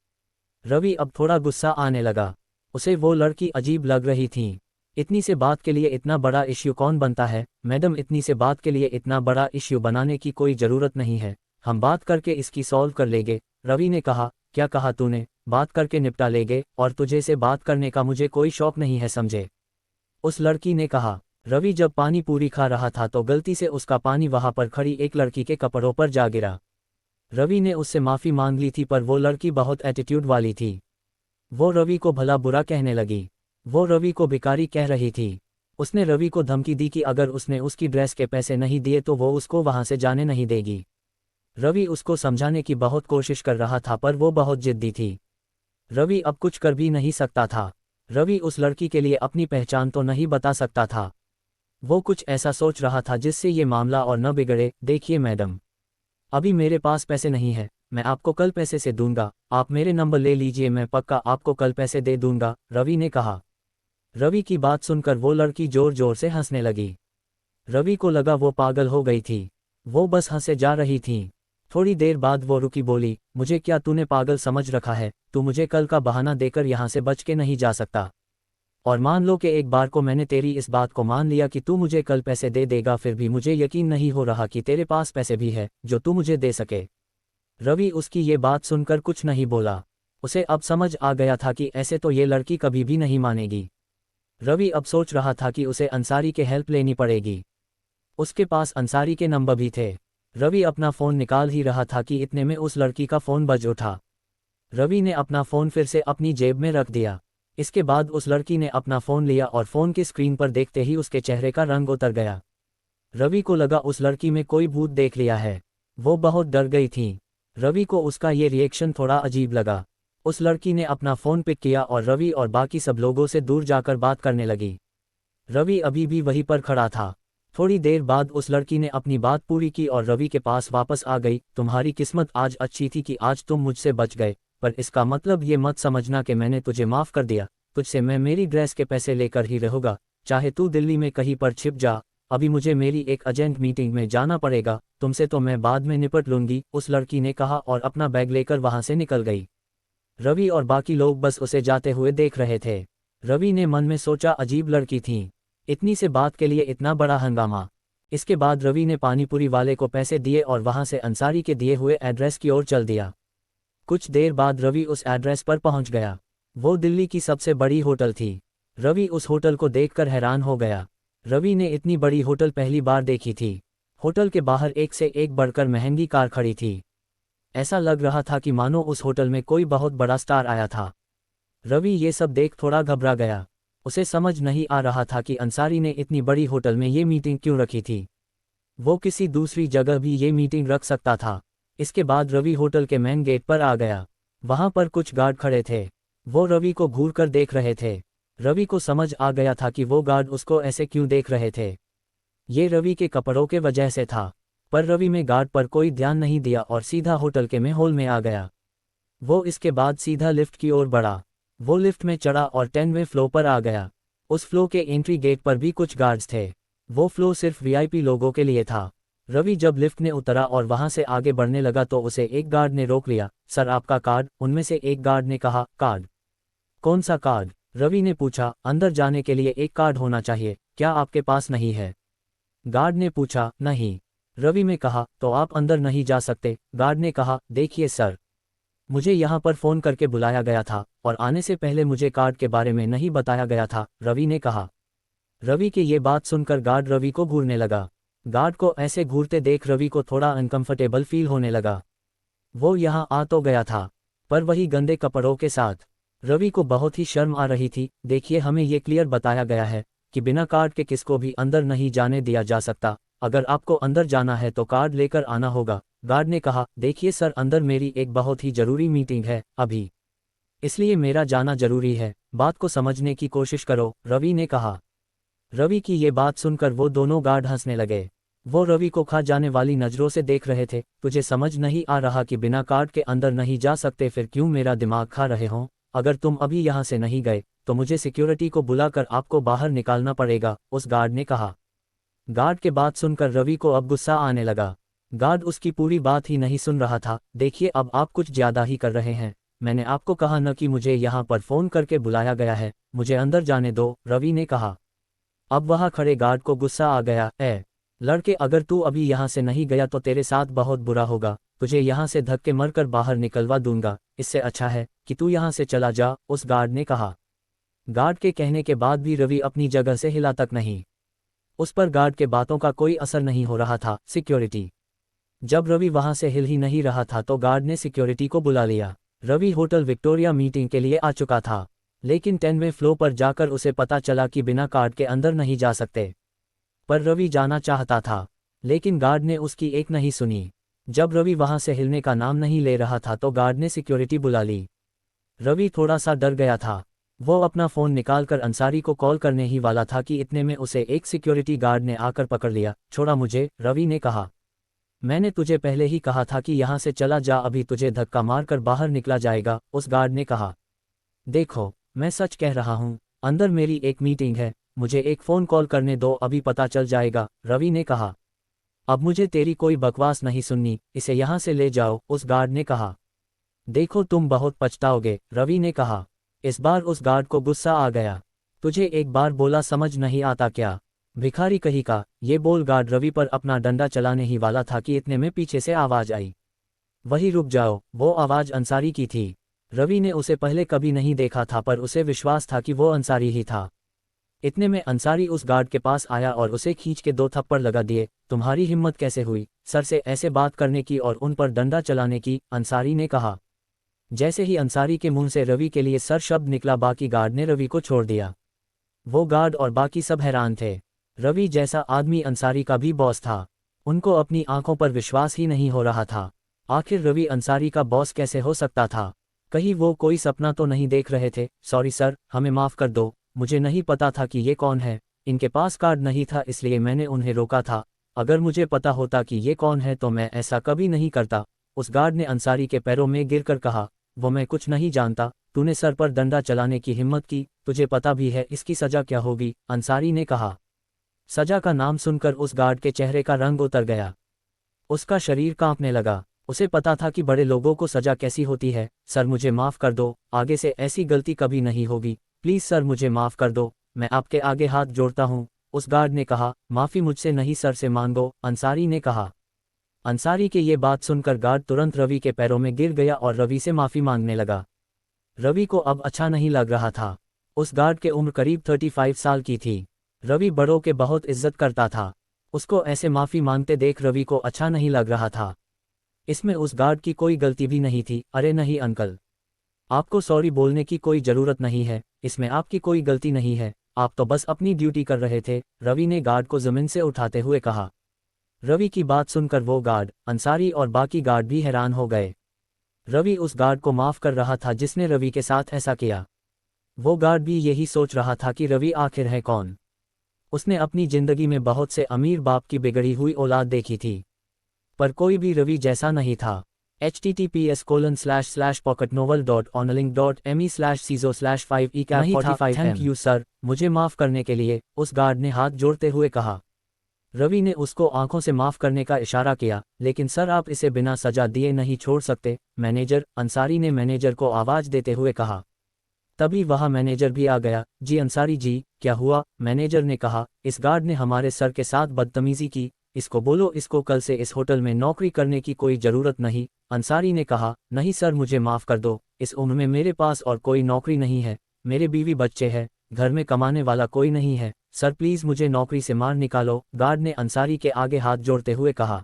रवि अब थोड़ा गुस्सा आने लगा। उसे वो लड़की अजीब लग रही थी। इतनी से बात के लिए इतना बड़ा इश्यू कौन बनता है? मैडम, इतनी से बात के लिए इतना बड़ा इश्यू बनाने की कोई ज़रूरत नहीं है। हम बात करके इसकी सॉल्व कर लेंगे, रवि ने कहा। क्या कहा तूने? बात करके निपटा लेंगे? और तुझे से बात करने का मुझे कोई शौक नहीं है, समझे? उस लड़की ने कहा। रवि जब पानी पूरी खा रहा था तो गलती से उसका पानी वहां पर खड़ी एक लड़की के कपड़ों पर जा गिरा। रवि ने उससे माफ़ी मांग ली थी पर वो लड़की बहुत एटीट्यूड वाली थी। वो रवि को भला बुरा कहने लगी। वो रवि को भिखारी कह रही थी। उसने रवि को धमकी दी कि अगर उसने उसकी ड्रेस के पैसे नहीं दिए तो वो उसको वहां से जाने नहीं देगी। रवि उसको समझाने की बहुत कोशिश कर रहा था पर वो बहुत जिद्दी थी। रवि अब कुछ कर भी नहीं सकता था। रवि उस लड़की के लिए अपनी पहचान तो नहीं बता सकता था। वो कुछ ऐसा सोच रहा था जिससे ये मामला और न बिगड़े। देखिए मैडम, अभी मेरे पास पैसे नहीं है, मैं आपको कल पैसे से दूंगा। आप मेरे नंबर ले लीजिए, मैं पक्का आपको कल पैसे दे दूंगा, रवि ने कहा। रवि की बात सुनकर वो लड़की जोर जोर से हंसने लगी। रवि को लगा वो पागल हो गई थी। वो बस हंसे जा रही थी। थोड़ी देर बाद वो रुकी, बोली, मुझे क्या तूने पागल समझ रखा है? तू मुझे कल का बहाना देकर यहाँ से बच के नहीं जा सकता। और मान लो कि एक बार को मैंने तेरी इस बात को मान लिया कि तू मुझे कल पैसे दे देगा, फिर भी मुझे यकीन नहीं हो रहा कि तेरे पास पैसे भी है जो तू मुझे दे सके। रवि उसकी ये बात सुनकर कुछ नहीं बोला। उसे अब समझ आ गया था कि ऐसे तो ये लड़की कभी भी नहीं मानेगी। रवि अब सोच रहा था कि उसे अंसारी के हेल्प लेनी पड़ेगी। उसके पास अंसारी के नंबर भी थे। रवि अपना फ़ोन निकाल ही रहा था कि इतने में उस लड़की का फ़ोन बज उठा। रवि ने अपना फ़ोन फिर से अपनी जेब में रख दिया। इसके बाद उस लड़की ने अपना फ़ोन लिया और फ़ोन की स्क्रीन पर देखते ही उसके चेहरे का रंग उतर गया। रवि को लगा उस लड़की में कोई भूत देख लिया है। वो बहुत डर गई थी। रवि को उसका ये रिएक्शन थोड़ा अजीब लगा। उस लड़की ने अपना फ़ोन पिक किया और रवि और बाकी सब लोगों से दूर जाकर बात करने लगी। रवि अभी भी वहीं पर खड़ा था। थोड़ी देर बाद उस लड़की ने अपनी बात पूरी की और रवि के पास वापस आ गई। तुम्हारी किस्मत आज अच्छी थी कि आज तुम मुझसे बच गए, पर इसका मतलब ये मत समझना कि मैंने तुझे माफ़ कर दिया। तुझसे मैं मेरी ड्रेस के पैसे लेकर ही रहूँगा, चाहे तू दिल्ली में कहीं पर छिप जा। अभी मुझे मेरी एक अर्जेंट मीटिंग में जाना पड़ेगा, तुमसे तो मैं बाद में निपट लूँगी, उस लड़की ने कहा और अपना बैग लेकर वहाँ से निकल गई। रवि और बाकी लोग बस उसे जाते हुए देख रहे थे। रवि ने मन में सोचा, अजीब लड़की थी, इतनी से बात के लिए इतना बड़ा हंगामा। इसके बाद रवि ने पानीपुरी वाले को पैसे दिए और वहां से अंसारी के दिए हुए एड्रेस की ओर चल दिया। कुछ देर बाद रवि उस एड्रेस पर पहुंच गया। वो दिल्ली की सबसे बड़ी होटल थी। रवि उस होटल को देखकर हैरान हो गया। रवि ने इतनी बड़ी होटल पहली बार देखी थी। होटल के बाहर एक से एक बढ़कर महंगी कार खड़ी थी। ऐसा लग रहा था कि मानो उस होटल में कोई बहुत बड़ा स्टार आया था। रवि ये सब देख थोड़ा घबरा गया। उसे समझ नहीं आ रहा था कि अंसारी ने इतनी बड़ी होटल में ये मीटिंग क्यों रखी थी। वो किसी दूसरी जगह भी ये मीटिंग रख सकता था। इसके बाद रवि होटल के मेन गेट पर आ गया। वहां पर कुछ गार्ड खड़े थे। वो रवि को घूर कर देख रहे थे। रवि को समझ आ गया था कि वो गार्ड उसको ऐसे क्यों देख रहे थे। ये रवि के कपड़ों के वजह से था। पर रवि में गार्ड पर कोई ध्यान नहीं दिया और सीधा होटल के में हॉल में आ गया। वो इसके बाद सीधा लिफ्ट की ओर बढ़ा। वो लिफ्ट में चढ़ा और 10वें फ्लोर पर आ गया। उस फ्लोर के एंट्री गेट पर भी कुछ गार्ड्स थे। वो फ्लोर सिर्फ वीआईपी लोगों के लिए था। रवि जब लिफ्ट में उतरा और वहां से आगे बढ़ने लगा तो उसे एक गार्ड ने रोक लिया। सर आपका कार्ड। उनमें से एक गार्ड ने कहा। कार्ड? कौन सा कार्ड? रवि ने पूछा। अंदर जाने के लिए एक कार्ड होना चाहिए, क्या आपके पास नहीं है? गार्ड ने पूछा। नहीं। रवि ने कहा। तो आप अंदर नहीं जा सकते। गार्ड ने कहा। देखिए सर, मुझे यहाँ पर फ़ोन करके बुलाया गया था और आने से पहले मुझे कार्ड के बारे में नहीं बताया गया था, रवि ने कहा। रवि की ये बात सुनकर गार्ड रवि को घूरने लगा। गार्ड को ऐसे घूरते देख रवि को थोड़ा अनकंफर्टेबल फील होने लगा। वो यहाँ आ तो गया था, पर वही गंदे कपड़ों के साथ। रवि को बहुत ही शर्म आ रही थी। देखिए, हमें ये क्लियर बताया गया है कि बिना कार्ड के किसको भी अंदर नहीं जाने दिया जा सकता। अगर आपको अंदर जाना है तो कार्ड लेकर आना होगा, गार्ड ने कहा। देखिए सर, अंदर मेरी एक बहुत ही जरूरी मीटिंग है अभी, इसलिए मेरा जाना जरूरी है। बात को समझने की कोशिश करो, रवि ने कहा। रवि की ये बात सुनकर वो दोनों गार्ड हंसने लगे। वो रवि को खा जाने वाली नज़रों से देख रहे थे। तुझे समझ नहीं आ रहा कि बिना कार्ड के अंदर नहीं जा सकते, फिर क्यों मेरा दिमाग खा रहे हो? अगर तुम अभी यहाँ से नहीं गए तो मुझे सिक्योरिटी को बुलाकर आपको बाहर निकालना पड़ेगा, उस गार्ड ने कहा। गार्ड के बात सुनकर रवि को अब गुस्सा आने लगा। गार्ड उसकी पूरी बात ही नहीं सुन रहा था। देखिए, अब आप कुछ ज्यादा ही कर रहे हैं। मैंने आपको कहा न कि मुझे यहाँ पर फ़ोन करके बुलाया गया है। मुझे अंदर जाने दो, रवि ने कहा। अब वहाँ खड़े गार्ड को गुस्सा आ गया। लड़के, अगर तू अभी यहाँ से नहीं गया तो तेरे साथ बहुत बुरा होगा। तुझे यहाँ से धक्के मरकर बाहर निकलवा दूंगा। इससे अच्छा है कि तू यहाँ से चला जा, उस गार्ड ने कहा। गार्ड के कहने के बाद भी रवि अपनी जगह से हिला तक नहीं। उस पर गार्ड के बातों का कोई असर नहीं हो रहा था। सिक्योरिटी। जब रवि वहां से हिल ही नहीं रहा था तो गार्ड ने सिक्योरिटी को बुला लिया। रवि होटल विक्टोरिया मीटिंग के लिए आ चुका था, लेकिन 10वें फ्लोर पर जाकर उसे पता चला कि बिना कार्ड के अंदर नहीं जा सकते। पर रवि जाना चाहता था, लेकिन गार्ड ने उसकी एक नहीं सुनी। जब रवि वहां से हिलने का नाम नहीं ले रहा था तो गार्ड ने सिक्योरिटी बुला ली। रवि थोड़ा सा डर गया था। वो अपना फ़ोन निकालकर अंसारी को कॉल करने ही वाला था कि इतने में उसे एक सिक्योरिटी गार्ड ने आकर पकड़ लिया। छोड़ा मुझे, रवि ने कहा। मैंने तुझे पहले ही कहा था कि यहाँ से चला जा, अभी तुझे धक्का मारकर बाहर निकला जाएगा, उस गार्ड ने कहा। देखो, मैं सच कह रहा हूँ, अंदर मेरी एक मीटिंग है, मुझे एक फ़ोन कॉल करने दो, अभी पता चल जाएगा, रवि ने कहा। अब मुझे तेरी कोई बकवास नहीं सुननी, इसे यहाँ से ले जाओ, उस गार्ड ने कहा। देखो, तुम बहुत पछताओगे, रवि ने कहा। इस बार उस गार्ड को गुस्सा आ गया। तुझे एक बार बोला समझ नहीं आता क्या, भिखारी कहीं का? ये बोल गार्ड रवि पर अपना डंडा चलाने ही वाला था कि इतने में पीछे से आवाज़ आई। वही रुक जाओ। वो आवाज़ अंसारी की थी। रवि ने उसे पहले कभी नहीं देखा था, पर उसे विश्वास था कि वो अंसारी ही था। इतने में अंसारी उस गार्ड के पास आया और उसे खींच के 2 थप्पड़ लगा दिए। तुम्हारी हिम्मत कैसे हुई सर से ऐसे बात करने की और उन पर डंडा चलाने की, अंसारी ने कहा। जैसे ही अंसारी के मुंह से रवि के लिए सर शब्द निकला, बाकी गार्ड ने रवि को छोड़ दिया। वो गार्ड और बाकी सब हैरान थे। रवि जैसा आदमी अंसारी का भी बॉस था। उनको अपनी आंखों पर विश्वास ही नहीं हो रहा था। आखिर रवि अंसारी का बॉस कैसे हो सकता था? कहीं वो कोई सपना तो नहीं देख रहे थे? सॉरी सर, हमें माफ़ कर दो, मुझे नहीं पता था कि ये कौन है। इनके पास कार्ड नहीं था, इसलिए मैंने उन्हें रोका था। अगर मुझे पता होता कि ये कौन है तो मैं ऐसा कभी नहीं करता, उस गार्ड ने अंसारी के पैरों में गिरकर कहा। वो मैं कुछ नहीं जानता, तूने सर पर डंडा चलाने की हिम्मत की, तुझे पता भी है इसकी सज़ा क्या होगी, अंसारी ने कहा। सजा का नाम सुनकर उस गार्ड के चेहरे का रंग उतर गया। उसका शरीर कांपने लगा। उसे पता था कि बड़े लोगों को सजा कैसी होती है। सर, मुझे माफ़ कर दो, आगे से ऐसी गलती कभी नहीं होगी, प्लीज़ सर मुझे माफ़ कर दो, मैं आपके आगे हाथ जोड़ता हूँ, उस गार्ड ने कहा। माफ़ी मुझसे नहीं सर से मांगो, अंसारी ने कहा। अंसारी के ये बात सुनकर गार्ड तुरंत रवि के पैरों में गिर गया और रवि से माफ़ी मांगने लगा। रवि को अब अच्छा नहीं लग रहा था। उस गार्ड के उम्र करीब 35 साल की थी। रवि बड़ों के बहुत इज्जत करता था। उसको ऐसे माफ़ी मांगते देख रवि को अच्छा नहीं लग रहा था। इसमें उस गार्ड की कोई गलती भी नहीं थी। अरे नहीं अंकल, आपको सॉरी बोलने की कोई ज़रूरत नहीं है, इसमें आपकी कोई गलती नहीं है, आप तो बस अपनी ड्यूटी कर रहे थे, रवि ने गार्ड को जमीन से उठाते हुए कहा। रवि की बात सुनकर वो गार्ड, अंसारी और बाकी गार्ड भी हैरान हो गए। रवि उस गार्ड को माफ कर रहा था जिसने रवि के साथ ऐसा किया। वो गार्ड भी यही सोच रहा था कि रवि आखिर है कौन। उसने अपनी जिंदगी में बहुत से अमीर बाप की बिगड़ी हुई औलाद देखी थी, पर कोई भी रवि जैसा नहीं था। https://pocketnovel.onlink.me/ciso/5e नहीं था। थैंक यू सर, मुझे माफ करने के लिए, उस गार्ड ने हाथ जोड़ते हुए कहा। रवि ने उसको आंखों से माफ करने का इशारा किया, लेकिन सर आप इसे बिना सजा दिए नहीं छोड़ सकते, मैनेजर, अंसारी ने मैनेजर को आवाज देते हुए कहा। तभी वहां मैनेजर भी आ गया। जी अंसारी जी, क्या हुआ? मैनेजर ने कहा, इस गार्ड ने हमारे सर के साथ बदतमीजी की, इसको बोलो इसको कल से इस होटल में नौकरी करने की कोई ज़रूरत नहीं। अंसारी ने कहा, नहीं सर मुझे माफ़ कर दो, इस उम्र में मेरे पास और कोई नौकरी नहीं है, मेरे बीवी बच्चे हैं, घर में कमाने वाला कोई नहीं है, सर प्लीज़ मुझे नौकरी से मार निकालो, गार्ड ने अंसारी के आगे हाथ जोड़ते हुए कहा।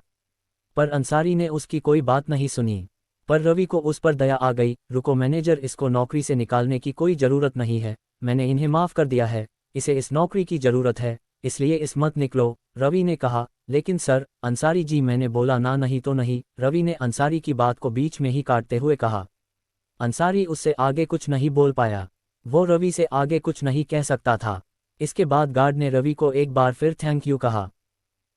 पर अंसारी ने उसकी कोई बात नहीं सुनी। पर रवि को उस पर दया आ गई। रुको मैनेजर, इसको नौकरी से निकालने की कोई ज़रूरत नहीं है, मैंने इन्हें माफ़ कर दिया है, इसे इस नौकरी की ज़रूरत है, इसलिए इस मत निकलो, रवि ने कहा। लेकिन सर, अंसारी जी मैंने बोला ना नहीं तो नहीं, रवि ने अंसारी की बात को बीच में ही काटते हुए कहा। अंसारी उससे आगे कुछ नहीं बोल पाया, वो रवि से आगे कुछ नहीं कह सकता था। इसके बाद गार्ड ने रवि को एक बार फिर थैंक यू कहा।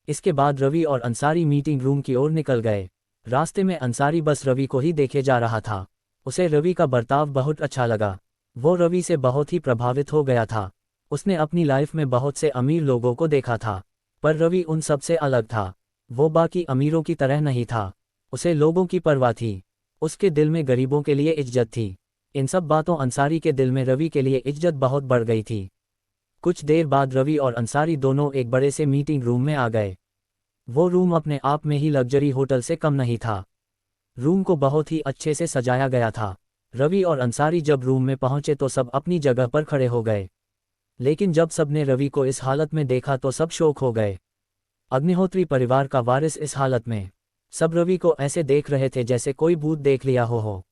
इसके बाद रवि और अंसारी मीटिंग रूम की ओर निकल गए। रास्ते में अंसारी बस रवि को ही देखे जा रहा था। उसे रवि का बर्ताव बहुत अच्छा लगा, वो रवि से बहुत ही प्रभावित हो गया था। उसने अपनी लाइफ में बहुत से अमीर लोगों को देखा था, पर रवि उन सब से अलग था। वो बाकी अमीरों की तरह नहीं था, उसे लोगों की परवाह थी, उसके दिल में गरीबों के लिए इज्जत थी। इन सब बातों अंसारी के दिल में रवि के लिए इज्जत बहुत बढ़ गई थी। कुछ देर बाद रवि और अंसारी दोनों एक बड़े से मीटिंग रूम में आ गए। वो रूम अपने आप में ही लग्जरी होटल से कम नहीं था। रूम को बहुत ही अच्छे से सजाया गया था। रवि और अंसारी जब रूम में पहुंचे तो सब अपनी जगह पर खड़े हो गए, लेकिन जब सबने रवि को इस हालत में देखा तो सब शौक हो गए। अग्निहोत्री परिवार का वारिस इस हालत में, सब रवि को ऐसे देख रहे थे जैसे कोई भूत देख लिया हो।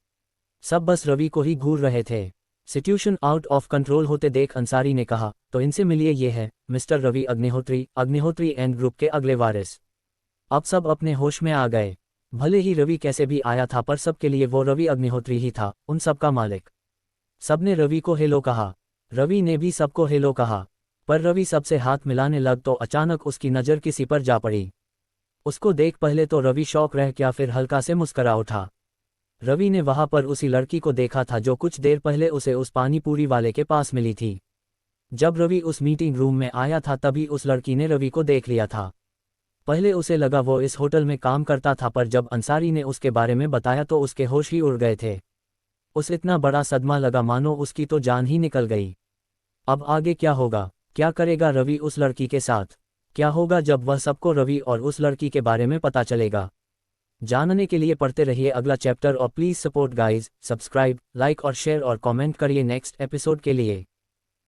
सब बस रवि को ही घूर रहे थे। सिचुएशन आउट ऑफ कंट्रोल होते देख अंसारी ने कहा, तो इनसे मिलिए, ये है mister Ravi Agnihotri, Agnihotri and group के अगले वारिस। अब सब अपने होश में आ गए। भले ही रवि कैसे भी आया था, पर सबके लिए वो रवि अग्निहोत्री ही था, उन सब का मालिक। सबने रवि को हेलो कहा, रवि ने भी सबको हेलो कहा। पर रवि सबसे हाथ मिलाने लग तो अचानक उसकी नज़र किसी पर जा पड़ी। उसको देख पहले तो रवि शौक रह गया, फिर हल्का से मुस्करा उठा। रवि ने वहां पर उसी लड़की को देखा था जो कुछ देर पहले उसे उस पानी पूरी वाले के पास मिली थी। जब रवि उस मीटिंग रूम में आया था तभी उस लड़की ने रवि को देख लिया था। पहले उसे लगा वो इस होटल में काम करता था, पर जब अंसारी ने उसके बारे में बताया तो उसके होश ही उड़ गए थे। उस इतना बड़ा सदमा लगा मानो उसकी तो जान ही निकल गई। अब आगे क्या होगा? क्या करेगा रवि उस लड़की के साथ? क्या होगा जब वह सबको रवि और उस लड़की के बारे में पता चलेगा? जानने के लिए पढ़ते रहिए अगला चैप्टर और please support guys, subscribe, like और शेयर और कमेंट करिए नेक्स्ट एपिसोड के लिए।